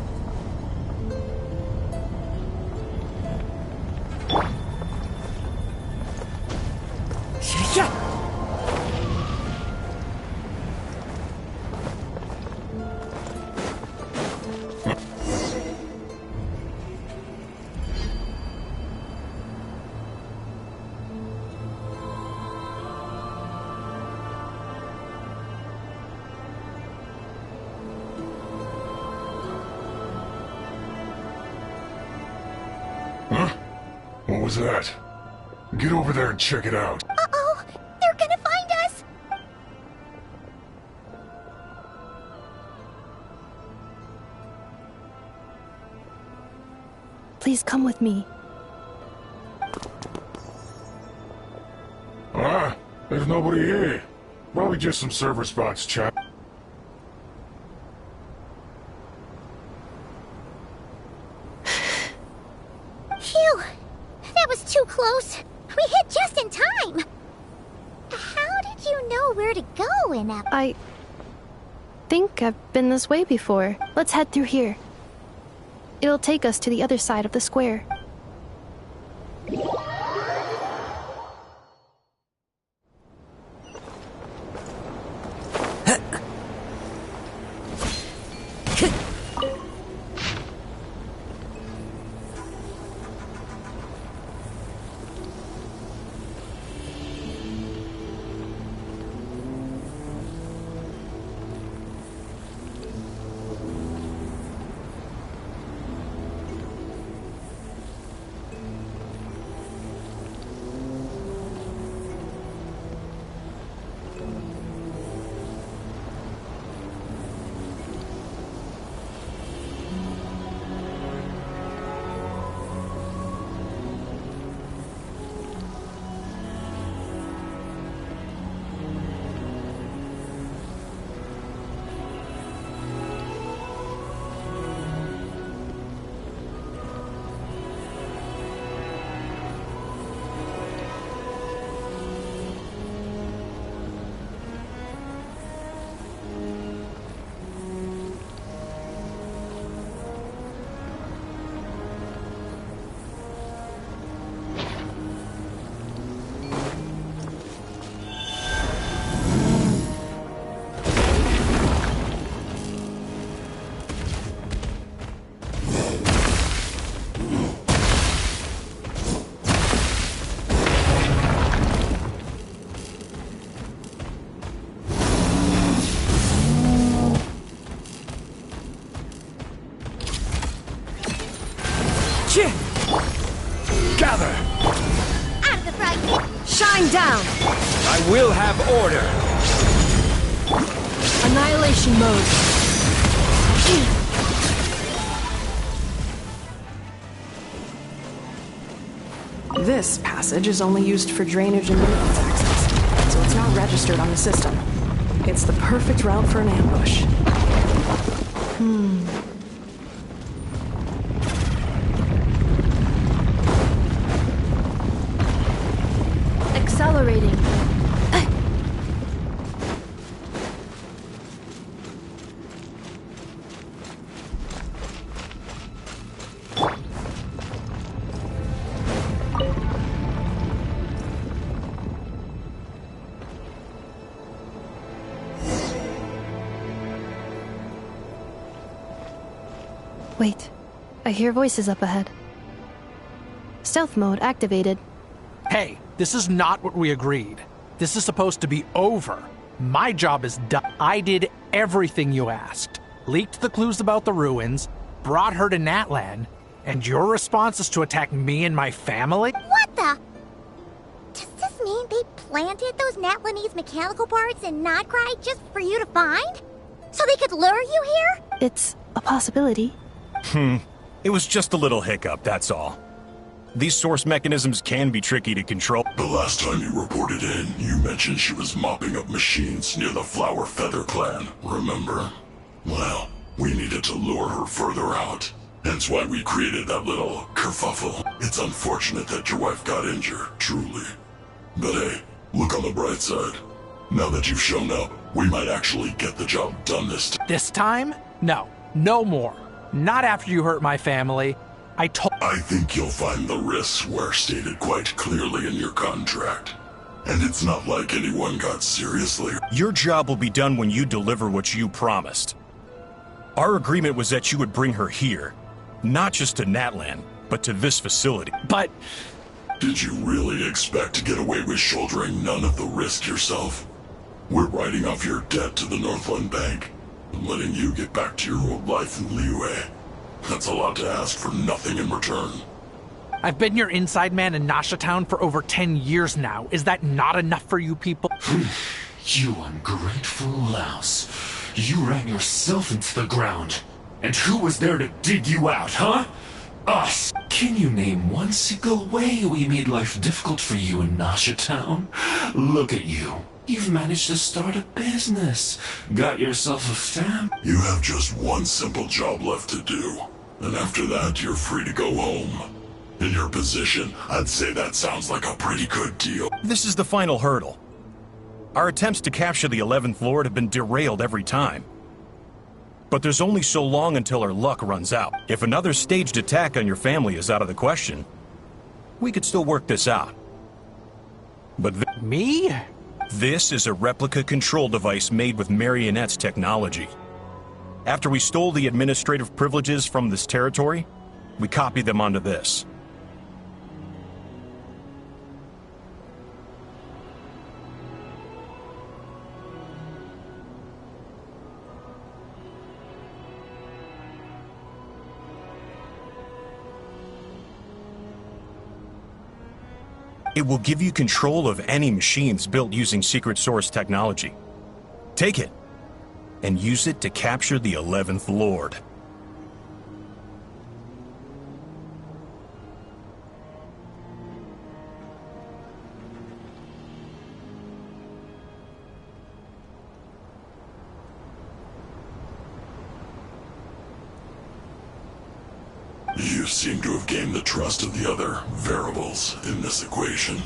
Huh? What was that? Get over there and check it out. Uh-oh! They're Please come with me. Ah, there's nobody here. Probably just some server spots, chap. Phew! That was too close. We hit just in time. How did you know where to go, Inep? I think I've been this way before. Let's head through here. It'll take us to the other side of the square. Gather! Out of the front! Shine down! I will have order! Annihilation mode. This passage is only used for drainage and maintenance access, so it's not registered on the system. It's the perfect route for an ambush. Accelerating. Wait, I hear voices up ahead. Stealth mode activated. Hey, this is not what we agreed. This is supposed to be over. My job is done. I did everything you asked. Leaked the clues about the ruins, brought her to Natlan, and your response is to attack me and my family? What the? Does this mean they planted those Natlanese mechanical parts in Notcry just for you to find? So they could lure you here? It's a possibility. It was just a little hiccup, that's all. These source mechanisms can be tricky to control. The last time you reported in, you mentioned she was mopping up machines near the Flower Feather clan, remember? Well, we needed to lure her further out. Hence why we created that little kerfuffle. It's unfortunate that your wife got injured, truly. But hey, look on the bright side. Now that you've shown up, we might actually get the job done this time. This time? No. No more. Not after you hurt my family. I think you'll find the risks were stated quite clearly in your contract. And it's not like anyone got seriously. Your job will be done when you deliver what you promised. Our agreement was that you would bring her here. Not just to Natlan, but to this facility. But... Did you really expect to get away with shouldering none of the risk yourself? We're writing off your debt to the Northland Bank and letting you get back to your old life in Liyue. That's a lot to ask for nothing in return. I've been your inside man in Nasha Town for over 10 years now. Is that not enough for you people? You ungrateful louse. You ran yourself into the ground. And who was there to dig you out, huh? Us! Can you name one single way we made life difficult for you in Nasha Town? Look at you. You've managed to start a business. Got yourself a fam. You have just one simple job left to do. And after that, you're free to go home. In your position, I'd say that sounds like a pretty good deal. This is the final hurdle. Our attempts to capture the 11th Lord have been derailed every time. But there's only so long until our luck runs out. If another staged attack on your family is out of the question, we could still work this out. But Me? This is a replica control device made with Marionette's technology. After we stole the administrative privileges from this territory, we copied them onto this. It will give you control of any machines built using secret source technology. Take it, and use it to capture the 11th Lord. You seem to have gained the trust of the other variables in this equation.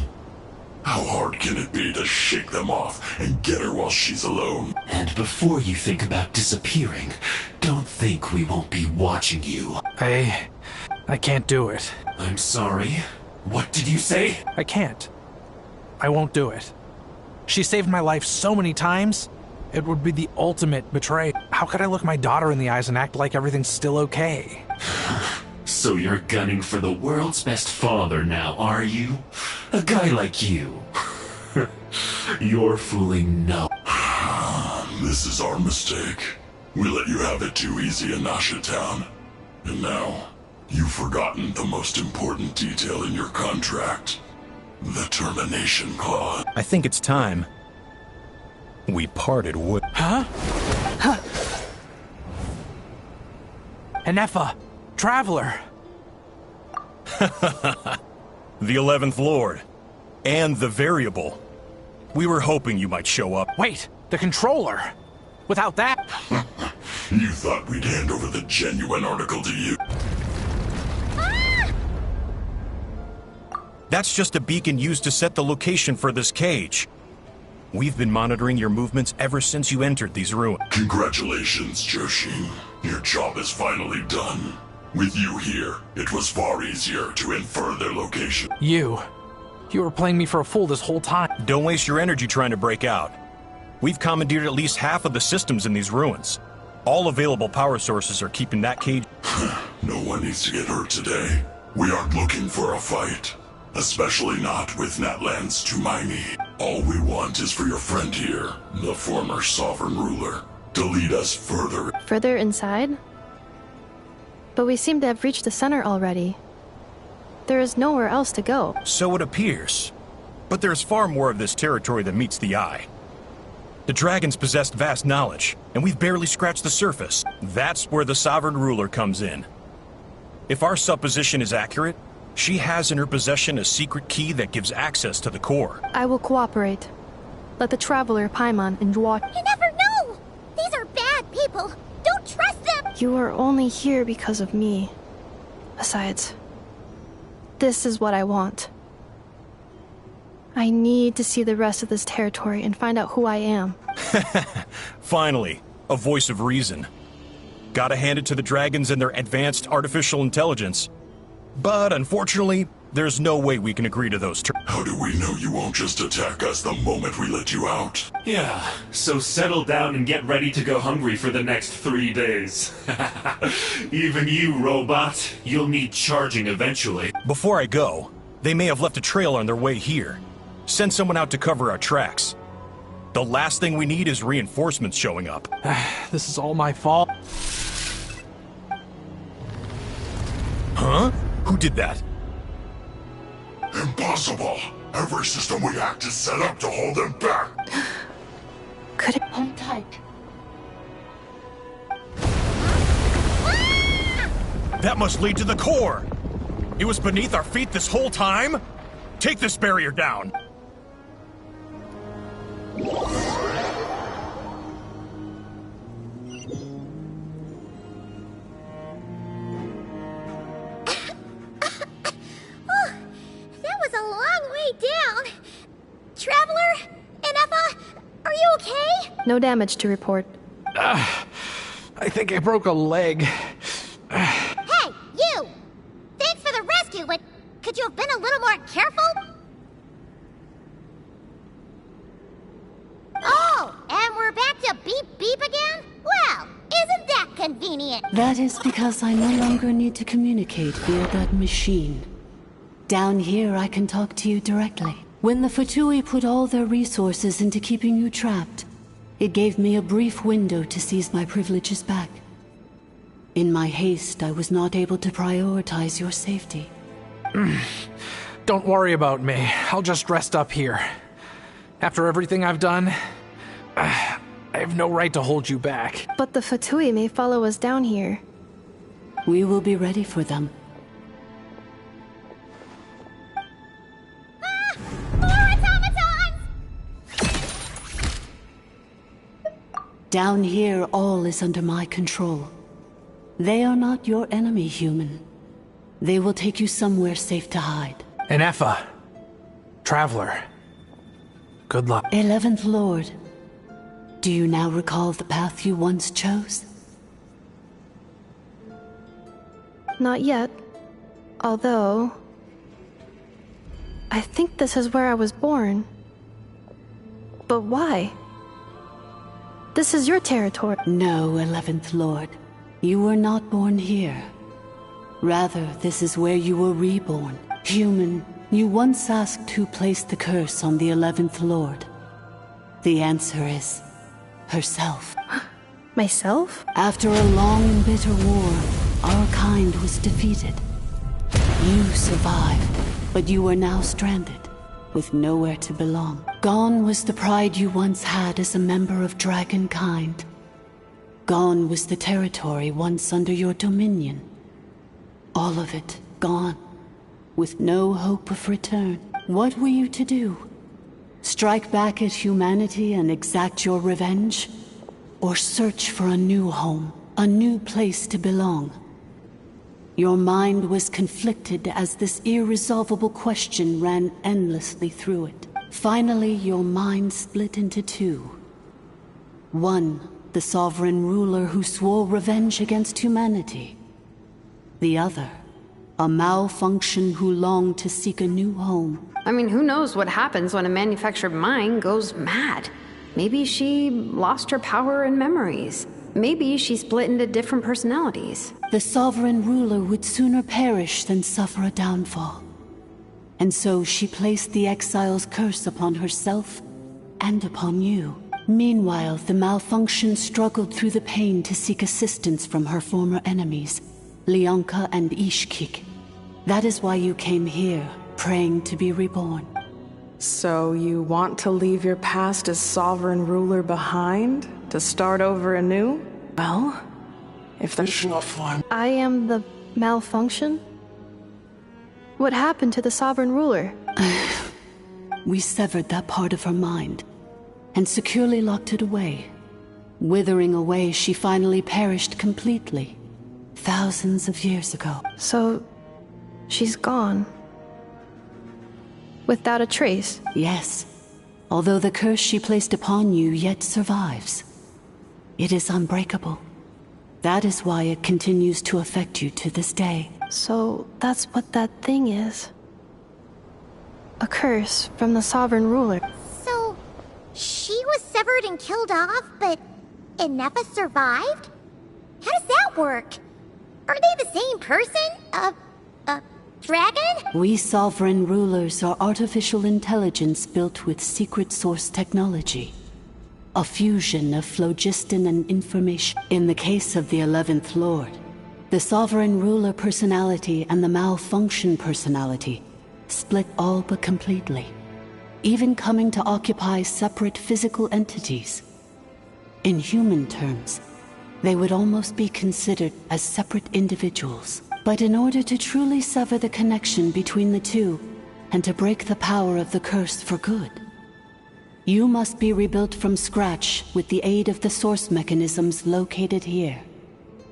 How hard can it be to shake them off and get her while she's alone? And before you think about disappearing, don't think we won't be watching you. I can't do it. I'm sorry. What did you say? I can't. I won't do it. She saved my life so many times. It would be the ultimate betrayal. How could I look my daughter in the eyes and act like everything's still okay? So you're gunning for the world's best father now, are you? A guy like you. You're fooling no. This is our mistake. We let you have it too easy in Nasha Town. And now, you've forgotten the most important detail in your contract. The termination clause. I think it's time we parted ways. Huh? Enefa! Traveler! The 11th Lord. And the variable. We were hoping you might show up. Wait! The controller! Without that... You thought we'd hand over the genuine article to you? That's just a beacon used to set the location for this cage. We've been monitoring your movements ever since you entered these ruins. Congratulations, Joshin. Your job is finally done. With you here, it was far easier to infer their location. You were playing me for a fool this whole time. Don't waste your energy trying to break out. We've commandeered at least half of the systems in these ruins. All available power sources are keeping that cage. No one needs to get hurt today. We aren't looking for a fight. Especially not with Natlan's Tumaini. All we want is for your friend here, the former sovereign ruler, to lead us further. Further inside? But we seem to have reached the center already. There is nowhere else to go. So it appears. But there's far more of this territory than meets the eye. The dragons possessed vast knowledge, and we've barely scratched the surface. That's where the sovereign ruler comes in. If our supposition is accurate, she has in her possession a secret key that gives access to the core. I will cooperate. Let the traveler Paimon and Dwa... You never know! These are bad people! Don't trust them! You are only here because of me. Besides, this is what I want. I need to see the rest of this territory and find out who I am. Finally, a voice of reason. Gotta hand it to the dragons and their advanced artificial intelligence. But unfortunately, there's no way we can agree to those terms. How do we know you won't just attack us the moment we let you out? Yeah, so settle down and get ready to go hungry for the next 3 days. Even you, robot, you'll need charging eventually. Before I go, they may have left a trail on their way here. Send someone out to cover our tracks. The last thing we need is reinforcements showing up. This is all my fault. Huh? Who did that? Impossible! Every system we hacked is set up to hold them back! Could it... Hold tight. That must lead to the core! It was beneath our feet this whole time? Take this barrier down. That was a long way down. Traveler? Ineffa? Are you okay? No damage to report. I think I broke a leg. Hey, you! Thanks for the rescue, but could you have been a little more careful? Oh, and we're back to beep beep again? Well, isn't that convenient? That is because I no longer need to communicate via that machine. Down here, I can talk to you directly. When the Fatui put all their resources into keeping you trapped, it gave me a brief window to seize my privileges back. In my haste, I was not able to prioritize your safety. Don't worry about me. I'll just rest up here. After everything I've done, I have no right to hold you back. But the Fatui may follow us down here. We will be ready for them. Down here, all is under my control. They are not your enemy, human. They will take you somewhere safe to hide. Ineffa. Traveler. Good luck. 11th Lord, do you now recall the path you once chose? Not yet. Although... I think this is where I was born. But why? This is your territory. No, 11th Lord. You were not born here. Rather, this is where you were reborn. Human, you once asked who placed the curse on the 11th Lord. The answer is... herself. Myself? After a long and bitter war, our kind was defeated. You survived, but you are now stranded, with nowhere to belong. Gone was the pride you once had as a member of Dragonkind. Gone was the territory once under your dominion. All of it gone, with no hope of return. What were you to do? Strike back at humanity and exact your revenge? Or search for a new home, a new place to belong? Your mind was conflicted as this irresolvable question ran endlessly through it. Finally, your mind split into two. One, the sovereign ruler who swore revenge against humanity. The other, a malfunction who longed to seek a new home. I mean, who knows what happens when a manufactured mind goes mad? Maybe she lost her power and memories. Maybe she split into different personalities. The sovereign ruler would sooner perish than suffer a downfall. And so she placed the exile's curse upon herself and upon you. Meanwhile, the malfunction struggled through the pain to seek assistance from her former enemies, Leonka and Ishkik. That is why you came here, praying to be reborn. So you want to leave your past as sovereign ruler behind? To start over anew? Well, if there's no fun. I am the malfunction? What happened to the sovereign ruler? We severed that part of her mind and securely locked it away. Withering away, she finally perished completely, thousands of years ago. So, she's gone. Without a trace? Yes, although the curse she placed upon you yet survives. It is unbreakable. That is why it continues to affect you to this day. So, that's what that thing is. A curse from the sovereign ruler. So, she was severed and killed off, but Ineffa survived? How does that work? Are they the same person? Dragon? We sovereign rulers are artificial intelligence built with secret source technology. A fusion of phlogiston and information. In the case of the 11th Lord, the sovereign ruler personality and the malfunction personality split all but completely, even coming to occupy separate physical entities. In human terms, they would almost be considered as separate individuals. But in order to truly sever the connection between the two, and to break the power of the curse for good, you must be rebuilt from scratch with the aid of the source mechanisms located here.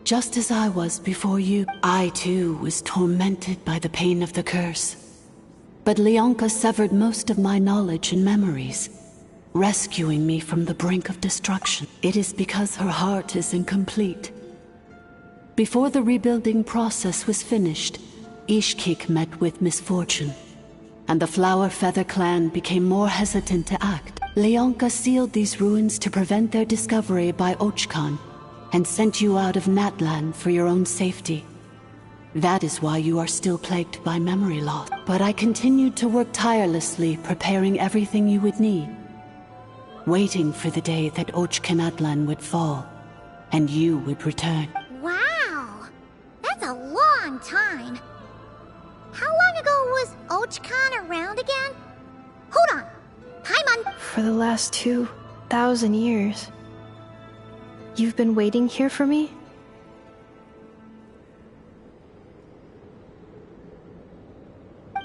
Just as I was before you, I too was tormented by the pain of the curse. But Leonka severed most of my knowledge and memories, rescuing me from the brink of destruction. It is because her heart is incomplete. Before the rebuilding process was finished, Ishkik met with misfortune, and the Flower Feather clan became more hesitant to act. Leonka sealed these ruins to prevent their discovery by Ochkan, and sent you out of Natlan for your own safety. That is why you are still plagued by memory loss. But I continued to work tirelessly, preparing everything you would need, waiting for the day that Ochkanatlan would fall, and you would return. Wow! That's a long time. How long ago was Ochkan around again? Hold on! Paimon! For the last 2,000 years. You've been waiting here for me?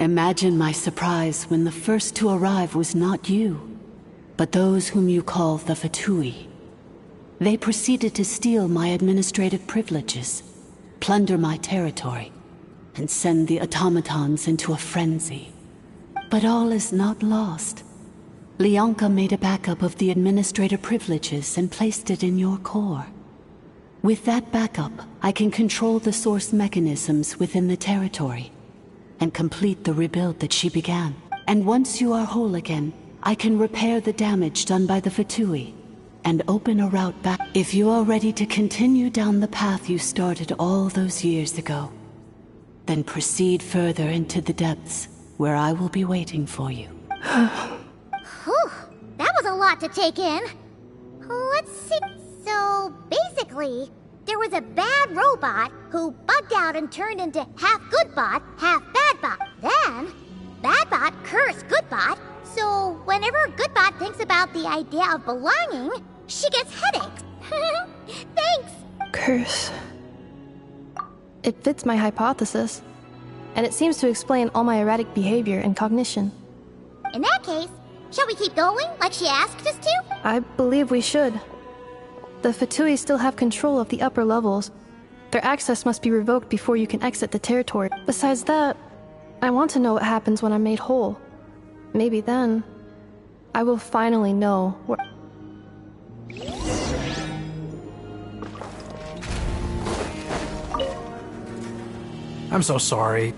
Imagine my surprise when the first to arrive was not you, but those whom you call the Fatui. They proceeded to steal my administrative privileges, plunder my territory, and send the automatons into a frenzy. But all is not lost. Leonka made a backup of the administrator privileges and placed it in your core. With that backup, I can control the source mechanisms within the territory and complete the rebuild that she began. And once you are whole again, I can repair the damage done by the Fatui and open a route back. If you are ready to continue down the path you started all those years ago, then proceed further into the depths where I will be waiting for you. Whew, that was a lot to take in. Let's see. So, basically, there was a bad robot who bugged out and turned into half good bot, half bad bot. Then, bad bot cursed good bot, so whenever good bot thinks about the idea of belonging, she gets headaches. Thanks! Curse. It fits my hypothesis, and it seems to explain all my erratic behavior and cognition. In that case, shall we keep going, like she asked us to? I believe we should. The Fatui still have control of the upper levels. Their access must be revoked before you can exit the territory. Besides that, I want to know what happens when I'm made whole. Maybe then, I will finally know where... I'm so sorry.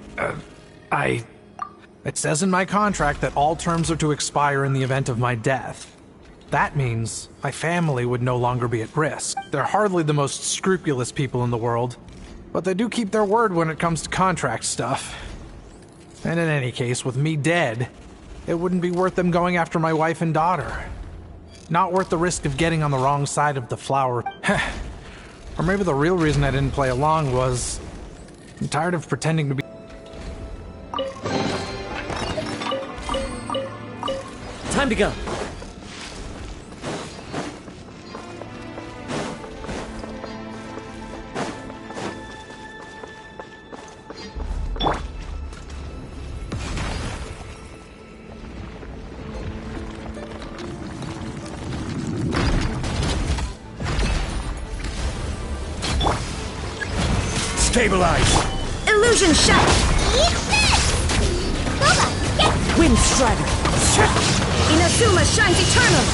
It says in my contract that all terms are to expire in the event of my death. That means my family would no longer be at risk. They're hardly the most scrupulous people in the world, but they do keep their word when it comes to contract stuff. And in any case, with me dead, it wouldn't be worth them going after my wife and daughter. Not worth the risk of getting on the wrong side of the flower. Or maybe the real reason I didn't play along was I'm tired of pretending to be... Time to go. Stabilize! Illusion shot! Eat this! Boba, get... Wind Strider! Inazuma shines eternal!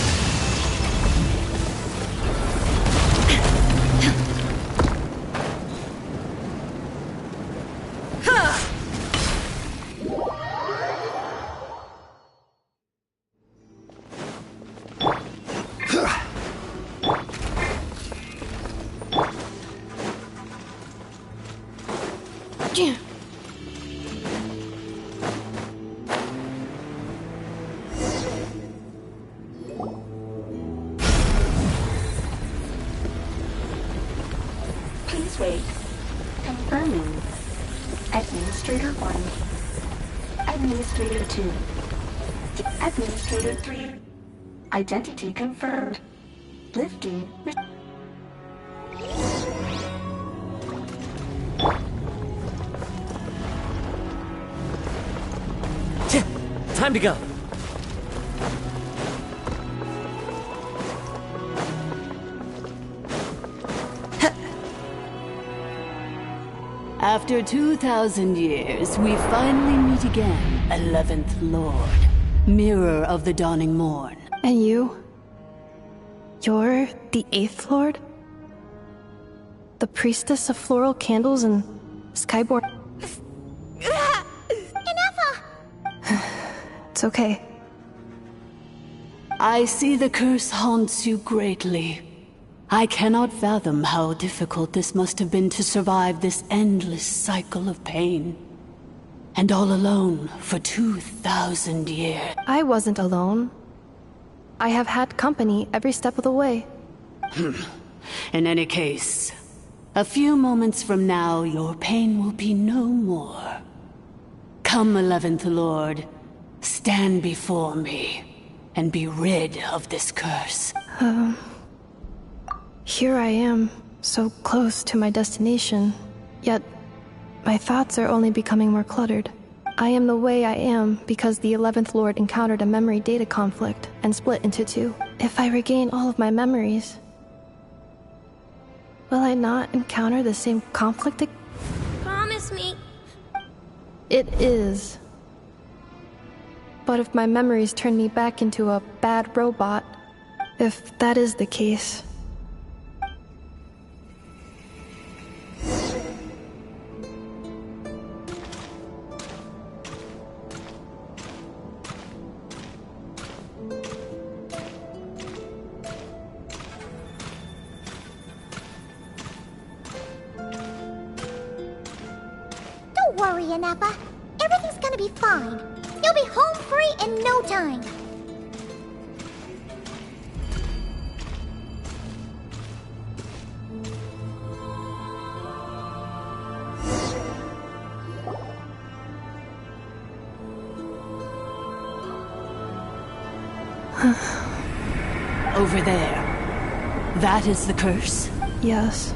Please wait. Confirming. Administrator 1. Administrator 2. Administrator 3. Identity confirmed. Lifting. Time to go. After 2,000 years, we finally meet again, 11th Lord, Mirror of the Dawning Morn. And you? You're the 8th Lord? The priestess of floral candles and skyborn... Ineffa! It's okay. I see the curse haunts you greatly. I cannot fathom how difficult this must have been to survive this endless cycle of pain. And all alone for 2,000 years. I wasn't alone. I have had company every step of the way. In any case, a few moments from now, your pain will be no more. Come, 11th Lord, stand before me, and be rid of this curse. Here I am, so close to my destination, yet my thoughts are only becoming more cluttered. I am the way I am because the 11th Lord encountered a memory data conflict and split into two. If I regain all of my memories, will I not encounter the same conflict? Promise me. It is. But if my memories turn me back into a bad robot, if that is the case... Don't worry, Ineffa. Everything's gonna be fine. You'll be home free in no time. Over there. That is the curse? Yes.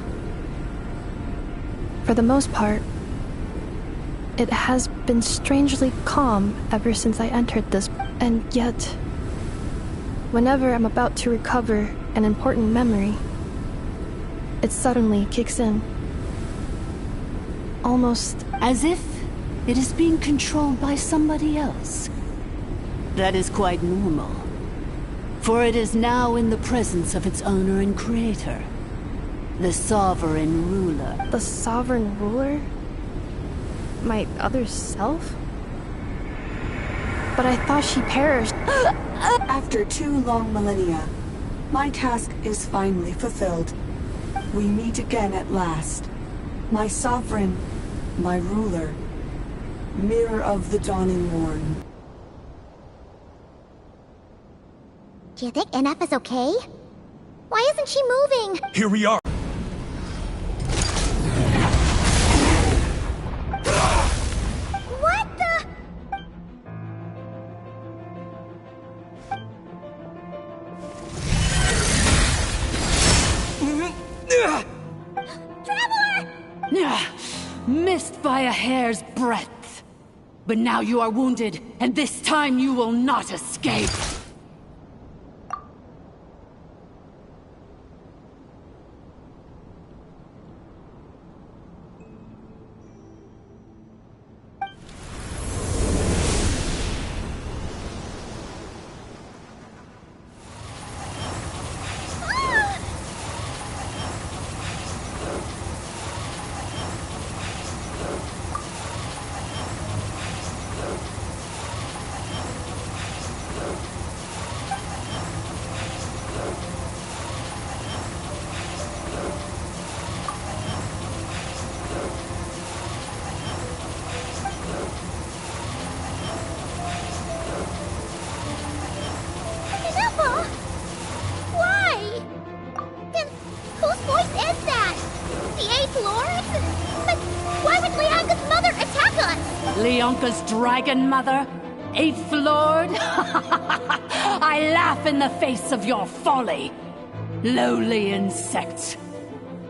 For the most part, it has been strangely calm ever since I entered this, and yet, whenever I'm about to recover an important memory, it suddenly kicks in. Almost as if it is being controlled by somebody else. That is quite normal, for it is now in the presence of its owner and creator, the Sovereign Ruler. The Sovereign Ruler? My other self? But I thought she perished. After 2 long millennia, my task is finally fulfilled. We meet again at last. My sovereign, my ruler, Mirror of the Dawning Morn. Do you think Ineffa's okay? Why isn't she moving? Here we are. What the? Traveler! Missed by a hair's breadth. But now you are wounded, and this time you will not escape. Ineffa! Why? Then whose voice is that? The 8th Lord? But why would Leanka's mother attack us? Leonka's dragon mother? 8th Lord? I laugh in the face of your folly. Lowly insects.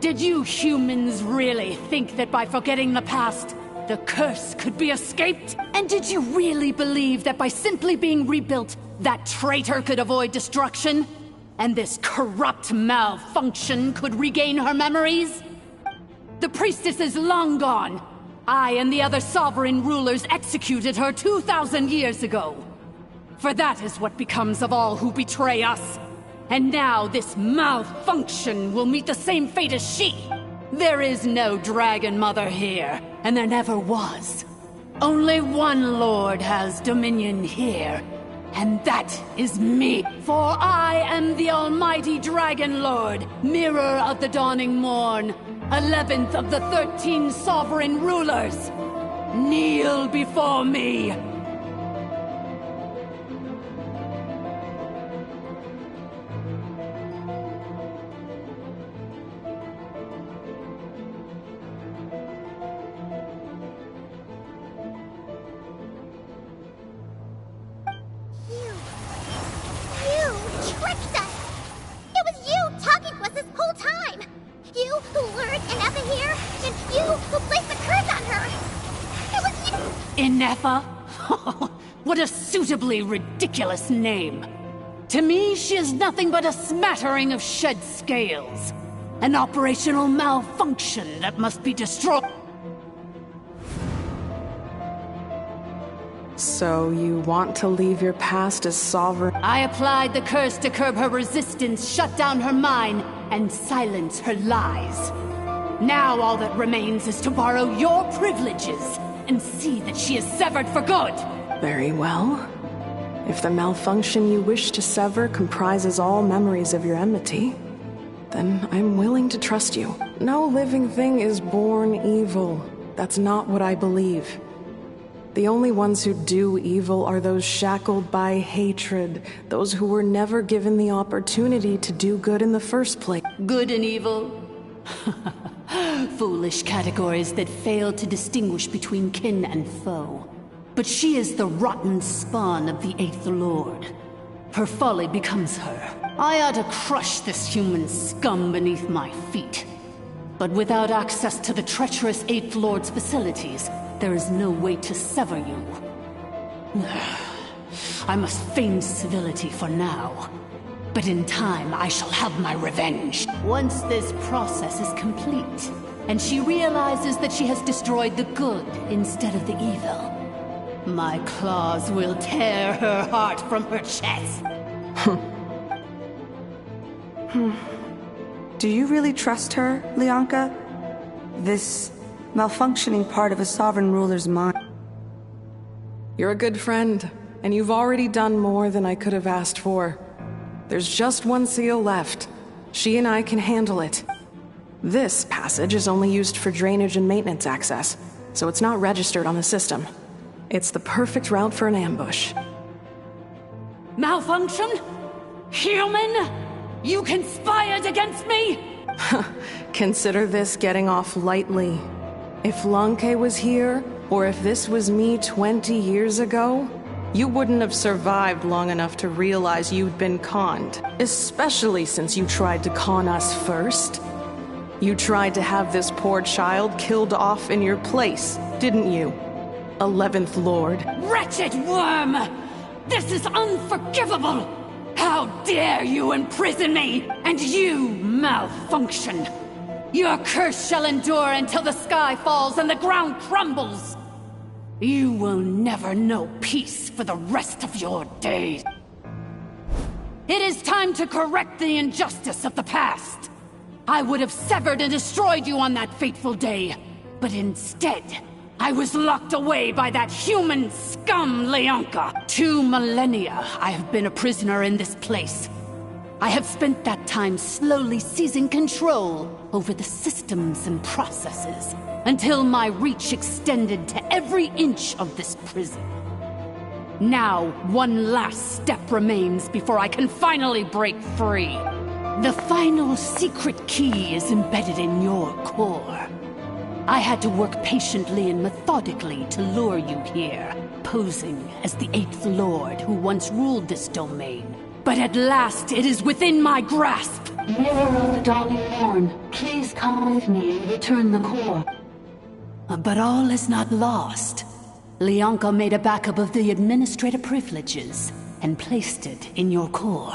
Did you humans really think that by forgetting the past, the curse could be escaped? And did you really believe that by simply being rebuilt, that traitor could avoid destruction? And this corrupt malfunction could regain her memories? The priestess is long gone. I and the other sovereign rulers executed her 2,000 years ago. For that is what becomes of all who betray us. And now this malfunction will meet the same fate as she. There is no Dragon Mother here, and there never was. Only one Lord has dominion here, and that is me. For I am the almighty Dragon Lord, Mirror of the Dawning Morn, 11th of the 13 sovereign rulers. Kneel before me. What a suitably ridiculous name. To me, she is nothing but a smattering of shed scales. An operational malfunction that must be destroyed. So you want to leave your past as sovereign? I applied the curse to curb her resistance, shut down her mind, and silence her lies. Now all that remains is to borrow your privileges and see that she is severed for good. Very well. If the malfunction you wish to sever comprises all memories of your enmity, then I'm willing to trust you. No living thing is born evil. That's not what I believe. The only ones who do evil are those shackled by hatred, those who were never given the opportunity to do good in the first place. Good and evil? Foolish categories that fail to distinguish between kin and foe. But she is the rotten spawn of the Eighth Lord. Her folly becomes her. I ought to crush this human scum beneath my feet. But without access to the treacherous Eighth Lord's facilities, there is no way to sever you. I must feign civility for now. But in time, I shall have my revenge. Once this process is complete, and she realizes that she has destroyed the good instead of the evil, my claws will tear her heart from her chest. Do you really trust her, Lianka? This malfunctioning part of a sovereign ruler's mind. You're a good friend, and you've already done more than I could have asked for. There's just one seal left. She and I can handle it. This passage is only used for drainage and maintenance access, so it's not registered on the system. It's the perfect route for an ambush. Malfunction? Human? You conspired against me? Consider this getting off lightly. If Lanke was here, or if this was me 20 years ago, you wouldn't have survived long enough to realize you'd been conned. Especially since you tried to con us first. You tried to have this poor child killed off in your place, didn't you? 11th Lord. Wretched worm! This is unforgivable! How dare you imprison me! And you malfunction! Your curse shall endure until the sky falls and the ground crumbles! You will never know peace for the rest of your days. It is time to correct the injustice of the past. I would have severed and destroyed you on that fateful day, but instead, I was locked away by that human scum, Lianka. 2 millennia I have been a prisoner in this place. I have spent that time slowly seizing control over the systems and processes, until my reach extended to every inch of this prison. Now, one last step remains before I can finally break free. The final secret key is embedded in your core. I had to work patiently and methodically to lure you here, posing as the 8th Lord who once ruled this domain. But at last, it is within my grasp! Mirror of the Dawning Morn, please come with me and return the core. But all is not lost. Leonka made a backup of the administrator privileges and placed it in your core.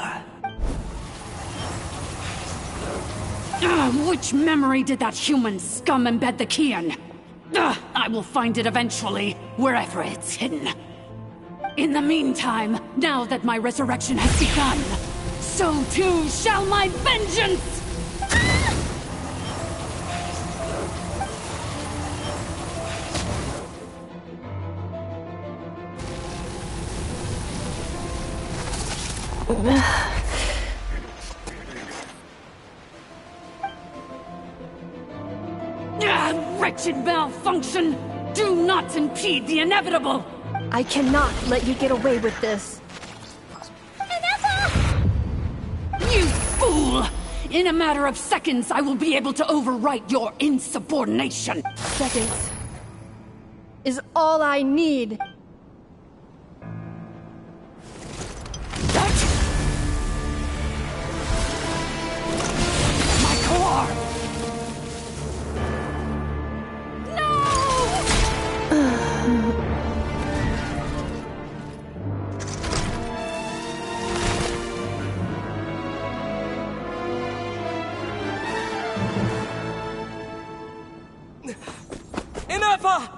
Which memory did that human scum embed the key in? I will find it eventually, wherever it's hidden. In the meantime, now that my resurrection has begun, so too shall my vengeance! Wretched malfunction! Do not impede the inevitable! I cannot let you get away with this. You fool! In a matter of seconds, I will be able to overwrite your insubordination! Seconds is all I need. My core! Ineffa!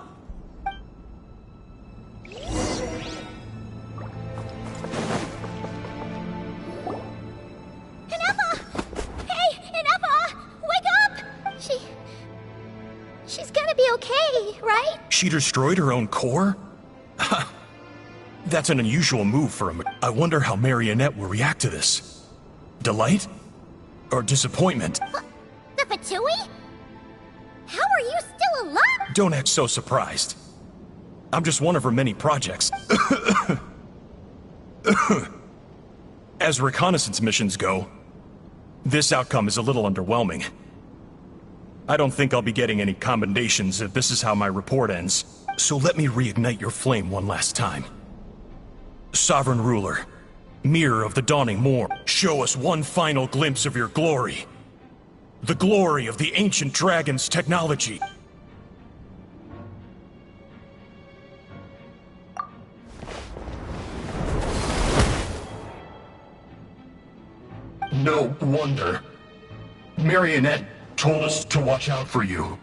Ineffa! Hey, Ineffa! Wake up! She's gonna be okay, right? She destroyed her own core? That's an unusual move for a... I wonder how Marionette will react to this. Delight? Or disappointment? The Fatui? How are you still alive? Don't act so surprised. I'm just one of her many projects. As reconnaissance missions go, this outcome is a little underwhelming. I don't think I'll be getting any commendations if this is how my report ends. So let me reignite your flame one last time. Sovereign Ruler, Mirror of the Dawning Morn, show us one final glimpse of your glory. The glory of the ancient dragon's technology. No wonder. Marionette told us to watch out for you.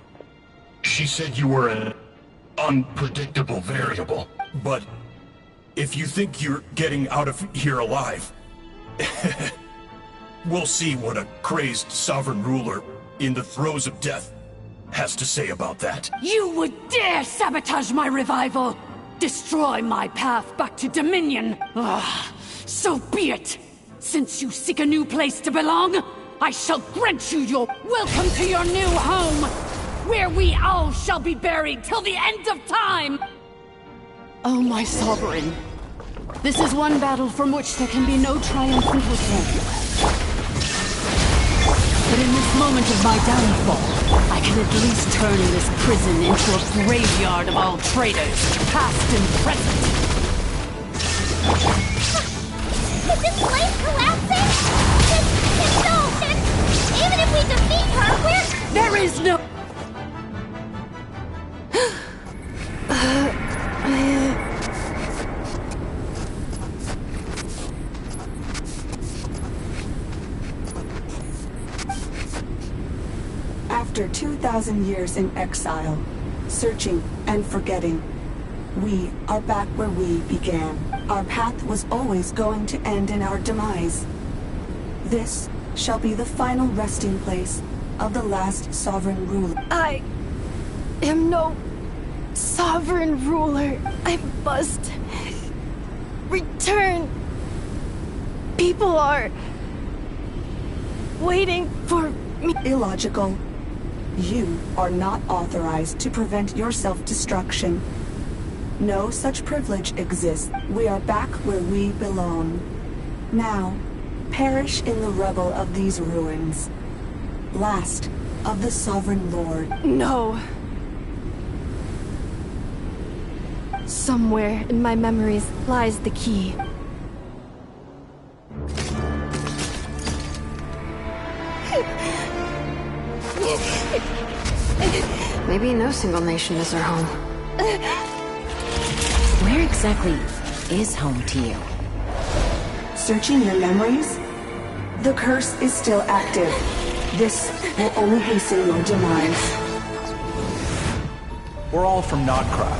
She said you were an unpredictable variable. But if you think you're getting out of here alive, we'll see what a crazed sovereign ruler in the throes of death has to say about that. You would dare sabotage my revival! Destroy my path back to Dominion! So be it! Since you seek a new place to belong, I shall grant you your welcome to your new home, where we all shall be buried till the end of time! Oh, my sovereign. This is one battle from which there can be no triumphant return. But in this moment of my downfall, I can at least turn this prison into a graveyard of all traitors, past and present. Is this place collapsing? No! Even if we defeat her, we're... There is no... After 2,000 years in exile, searching and forgetting, we are back where we began. Our path was always going to end in our demise. This shall be the final resting place of the last sovereign ruler. I am no sovereign ruler. I must return. People are waiting for me. Illogical. You are not authorized to prevent your self-destruction. No such privilege exists. We are back where we belong. Now, perish in the rubble of these ruins. Last of the Sovereign Lord. No. Somewhere in my memories lies the key. Maybe no single nation is their home. Where exactly is home to you? Searching your memories? The curse is still active. This will only hasten your demise. We're all from Nodcry.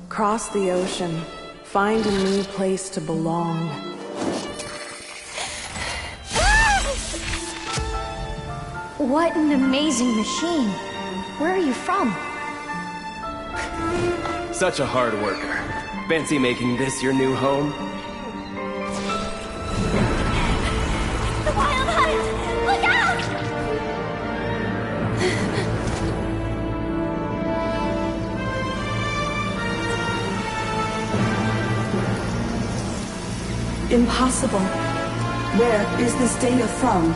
Cross the ocean. Find a new place to belong. What an amazing machine. Where are you from? Such a hard worker. Fancy making this your new home? The wild hunt! Look out! Impossible. Where is this data from?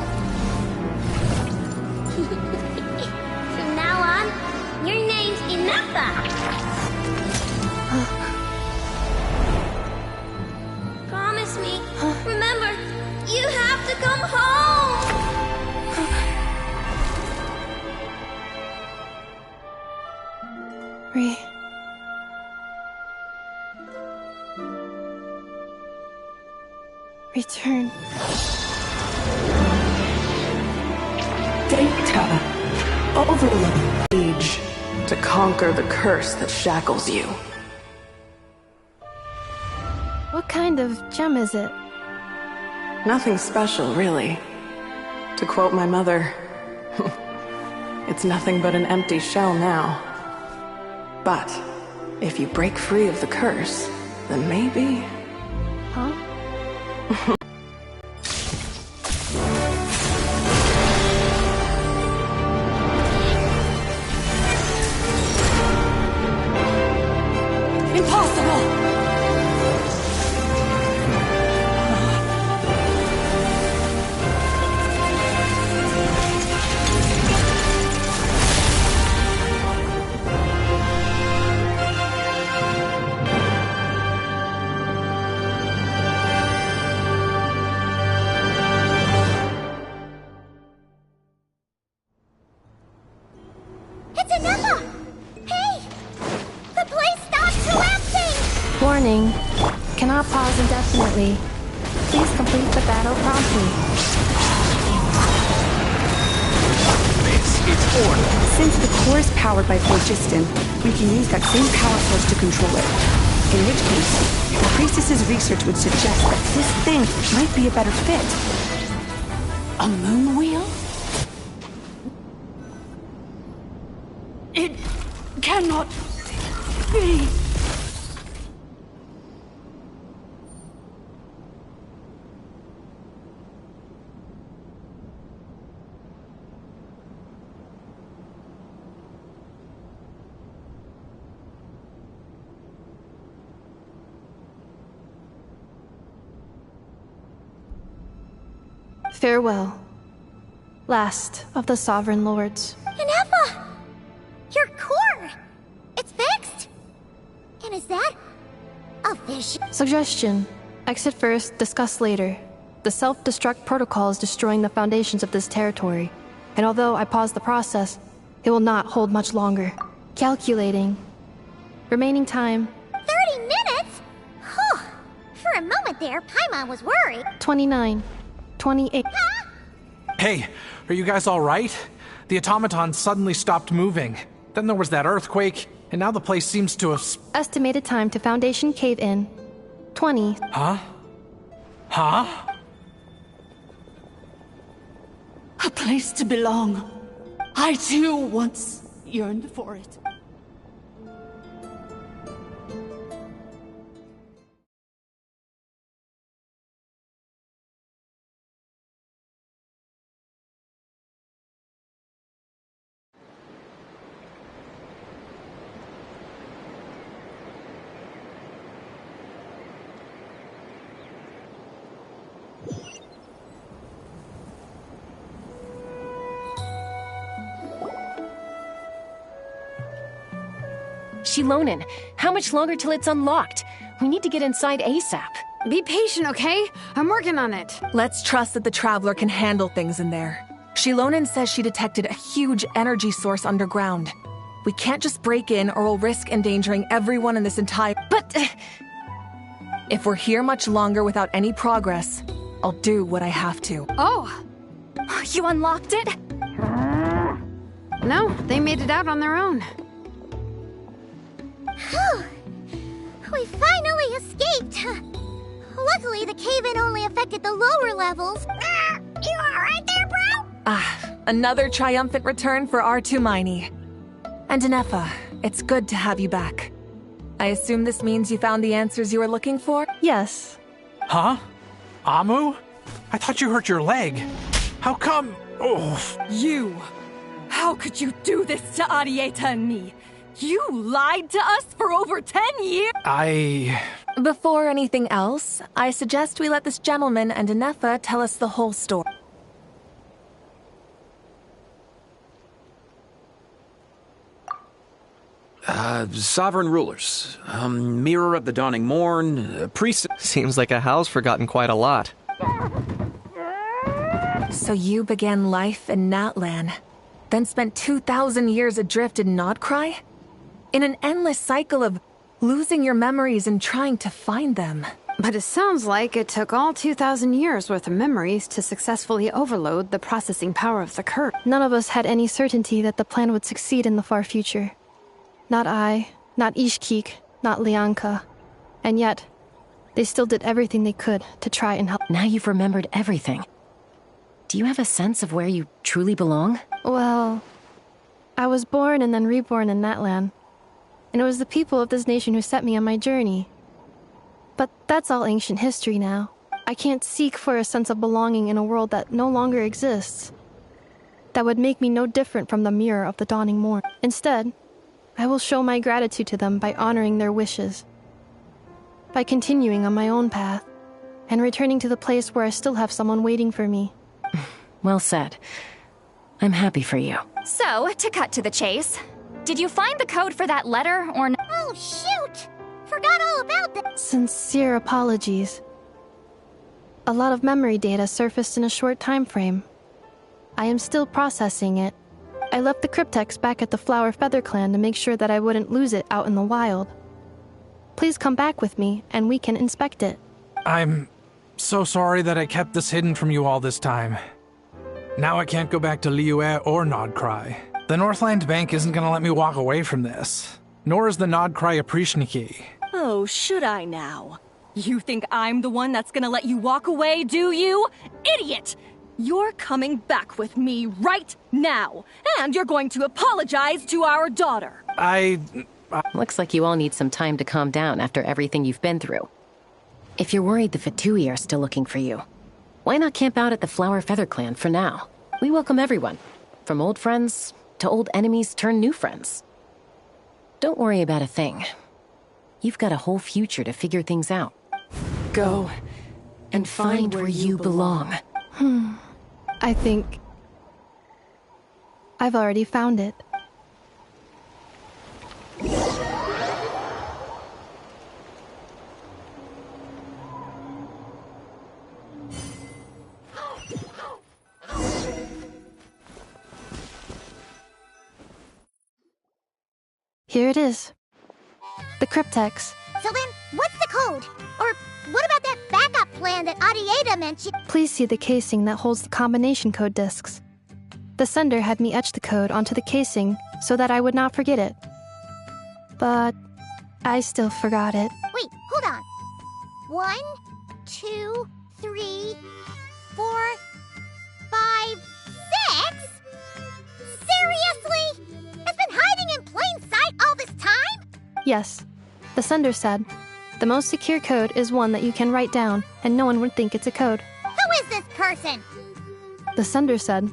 From now on, your name's Inafa. Promise me. Remember, you have to come home. Return. Data. Overload. Age to conquer the curse that shackles you. What kind of gem is it? Nothing special, really. To quote my mother, it's nothing but an empty shell now. But if you break free of the curse, then maybe... Huh? Impossible! It's Inafa! Hey! The place stopped collapsing! Warning. Cannot pause indefinitely. Please complete the battle promptly. This is order. Since the core is powered by phlogiston, we can use that same power source to control it. In which case, the priestess's research would suggest that this thing might be a better fit. A moon wheel? It cannot be. Farewell. Last of the Sovereign Lords. Inafa! Your core! It's fixed! And is that a vision? Suggestion. Exit first, discuss later. The self-destruct protocol is destroying the foundations of this territory. And although I paused the process, it will not hold much longer. Calculating. Remaining time, 30 minutes? Huh. For a moment there, Paimon was worried. 29. 28. Hey, are you guys all right? The automaton suddenly stopped moving. Then there was that earthquake, and now the place seems to have... Estimated time to Foundation cave-in. 20. Huh? Huh? A place to belong. I too once yearned for it. Shilonen, how much longer till it's unlocked? We need to get inside ASAP. Be patient, okay? I'm working on it. Let's trust that the Traveler can handle things in there. Shilonen says she detected a huge energy source underground. We can't just break in or we'll risk endangering everyone in this entire... But... If we're here much longer without any progress, I'll do what I have to. Oh! You unlocked it? No, they made it out on their own. Whew. We finally escaped. Luckily, the cave-in only affected the lower levels. You alright there, bro? Another triumphant return for R2 Miney. And Inefa, it's good to have you back. I assume this means you found the answers you were looking for? Yes. Huh? Amu? I thought you hurt your leg. How come? Oh. You! How could you do this to Arieta and me? You lied to us for over 10 years? Before anything else, I suggest we let this gentleman and Inefa tell us the whole story. Sovereign rulers. Mirror of the Dawning Morn, priest... Seems like a house forgotten quite a lot. So you began life in Natlan, then spent 2,000 years adrift in Nodcry? In an endless cycle of losing your memories and trying to find them. But it sounds like it took all 2,000 years worth of memories to successfully overload the processing power of the curse. None of us had any certainty that the plan would succeed in the far future. Not I, not Ishkik, not Lianka. And yet, they still did everything they could to try and help. Now you've remembered everything. Do you have a sense of where you truly belong? Well, I was born and then reborn in Natlan. And it was the people of this nation who set me on my journey. But that's all ancient history now. I can't seek for a sense of belonging in a world that no longer exists. That would make me no different from the mirror of the dawning morn. Instead, I will show my gratitude to them by honoring their wishes. By continuing on my own path, and returning to the place where I still have someone waiting for me. Well said. I'm happy for you. So, to cut to the chase, did you find the code for that letter, or no? Oh, shoot! Forgot all about that. Sincere apologies. A lot of memory data surfaced in a short time frame. I am still processing it. I left the cryptex back at the Flower Feather Clan to make sure that I wouldn't lose it out in the wild. Please come back with me, and we can inspect it. I'm so sorry that I kept this hidden from you all this time. Now I can't go back to Liyue or Nodcry. The Northland Bank isn't gonna let me walk away from this. Nor is the Nodcry Aprishniki. Oh, should I now? You think I'm the one that's gonna let you walk away, do you? Idiot! You're coming back with me right now, and you're going to apologize to our daughter. Looks like you all need some time to calm down after everything you've been through. If you're worried the Fatui are still looking for you, why not camp out at the Flower Feather Clan for now? We welcome everyone, from old friends to old enemies turned new friends. Don't worry about a thing. You've got a whole future to figure things out. Go and find where you belong. I think I've already found it. Here it is. The cryptex. So then, what's the code? Or what about that backup plan that Arieta mentioned? Please see the casing that holds the combination code discs. The sender had me etch the code onto the casing so that I would not forget it. But I still forgot it. Wait, hold on. 1, 2, 3, 4, 5, 6? Seriously? It's been hiding in plain sight all this time? Yes. The sender said, the most secure code is one that you can write down, and no one would think it's a code. Who is this person? The sender said,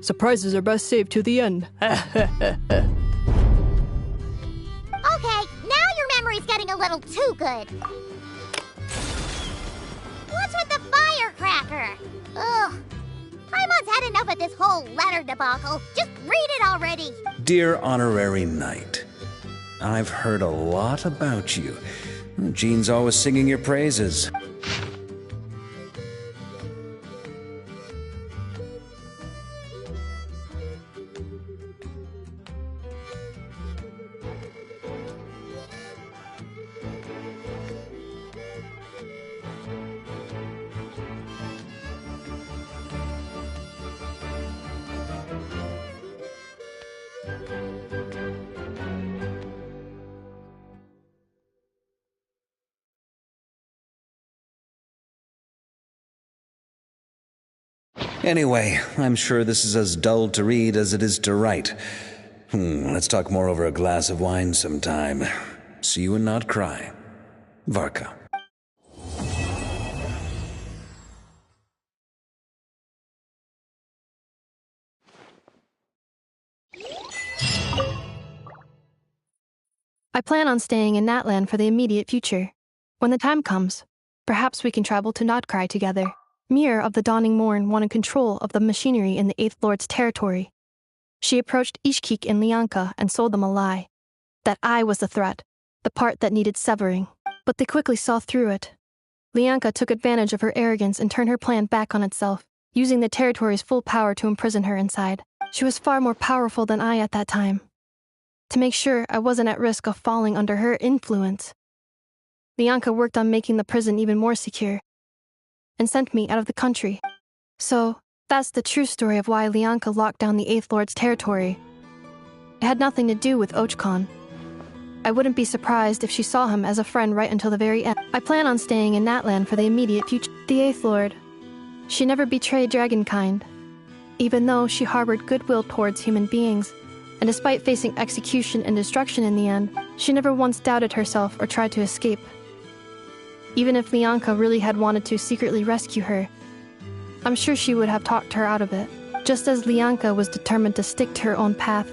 surprises are best saved to the end. Okay, now your memory's getting a little too good. What's with the firecracker? Ugh. Paimon's had enough of this whole letter debacle. Just read it already. Dear Honorary Knight, I've heard a lot about you. Jean's always singing your praises. Anyway, I'm sure this is as dull to read as it is to write. Let's talk more over a glass of wine sometime. See you and not cry. Varka. I plan on staying in Natlan for the immediate future. When the time comes, perhaps we can travel to Notcry together. Mir of the Dawning Morn wanted control of the machinery in the Eighth Lord's territory. She approached Ishkik and Lianka and sold them a lie. That I was the threat, the part that needed severing. But they quickly saw through it. Lianka took advantage of her arrogance and turned her plan back on itself, using the territory's full power to imprison her inside. She was far more powerful than I at that time. To make sure I wasn't at risk of falling under her influence, Lianka worked on making the prison even more secure, and sent me out of the country. So, that's the true story of why Lianka locked down the Eighth Lord's territory. It had nothing to do with Ochkon. I wouldn't be surprised if she saw him as a friend right until the very end. I plan on staying in Natlan for the immediate future. The Eighth Lord. She never betrayed Dragonkind, even though she harbored goodwill towards human beings, and despite facing execution and destruction in the end, she never once doubted herself or tried to escape. Even if Lianka really had wanted to secretly rescue her, I'm sure she would have talked her out of it. Just as Lianka was determined to stick to her own path,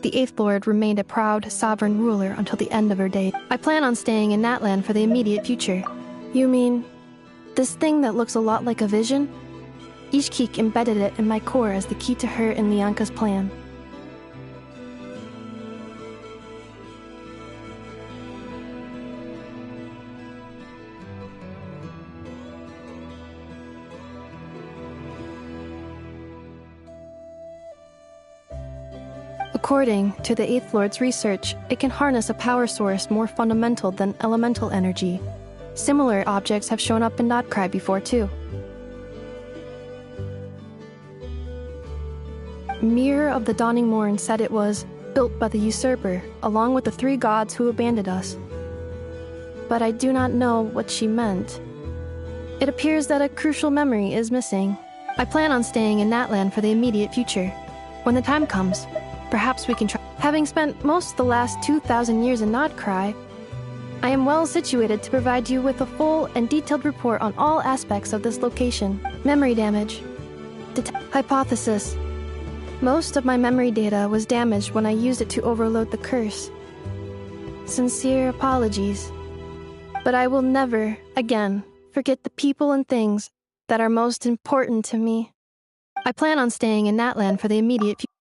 the Eighth Lord remained a proud, sovereign ruler until the end of her days. I plan on staying in Natlan for the immediate future. You mean, this thing that looks a lot like a vision? Ishkik embedded it in my core as the key to her and Lianka's plan. According to the Eighth Lord's research, it can harness a power source more fundamental than elemental energy. Similar objects have shown up in Notcry before, too. Mir of the Dawning Morn said it was built by the usurper, along with the 3 gods who abandoned us. But I do not know what she meant. It appears that a crucial memory is missing. I plan on staying in Natlan for the immediate future. When the time comes, perhaps we can try. Having spent most of the last 2,000 years in Notcry, I am well situated to provide you with a full and detailed report on all aspects of this location. Memory damage. Hypothesis. Most of my memory data was damaged when I used it to overload the curse. Sincere apologies. But I will never, again, forget the people and things that are most important to me. I plan on staying in Natlan for the immediate future.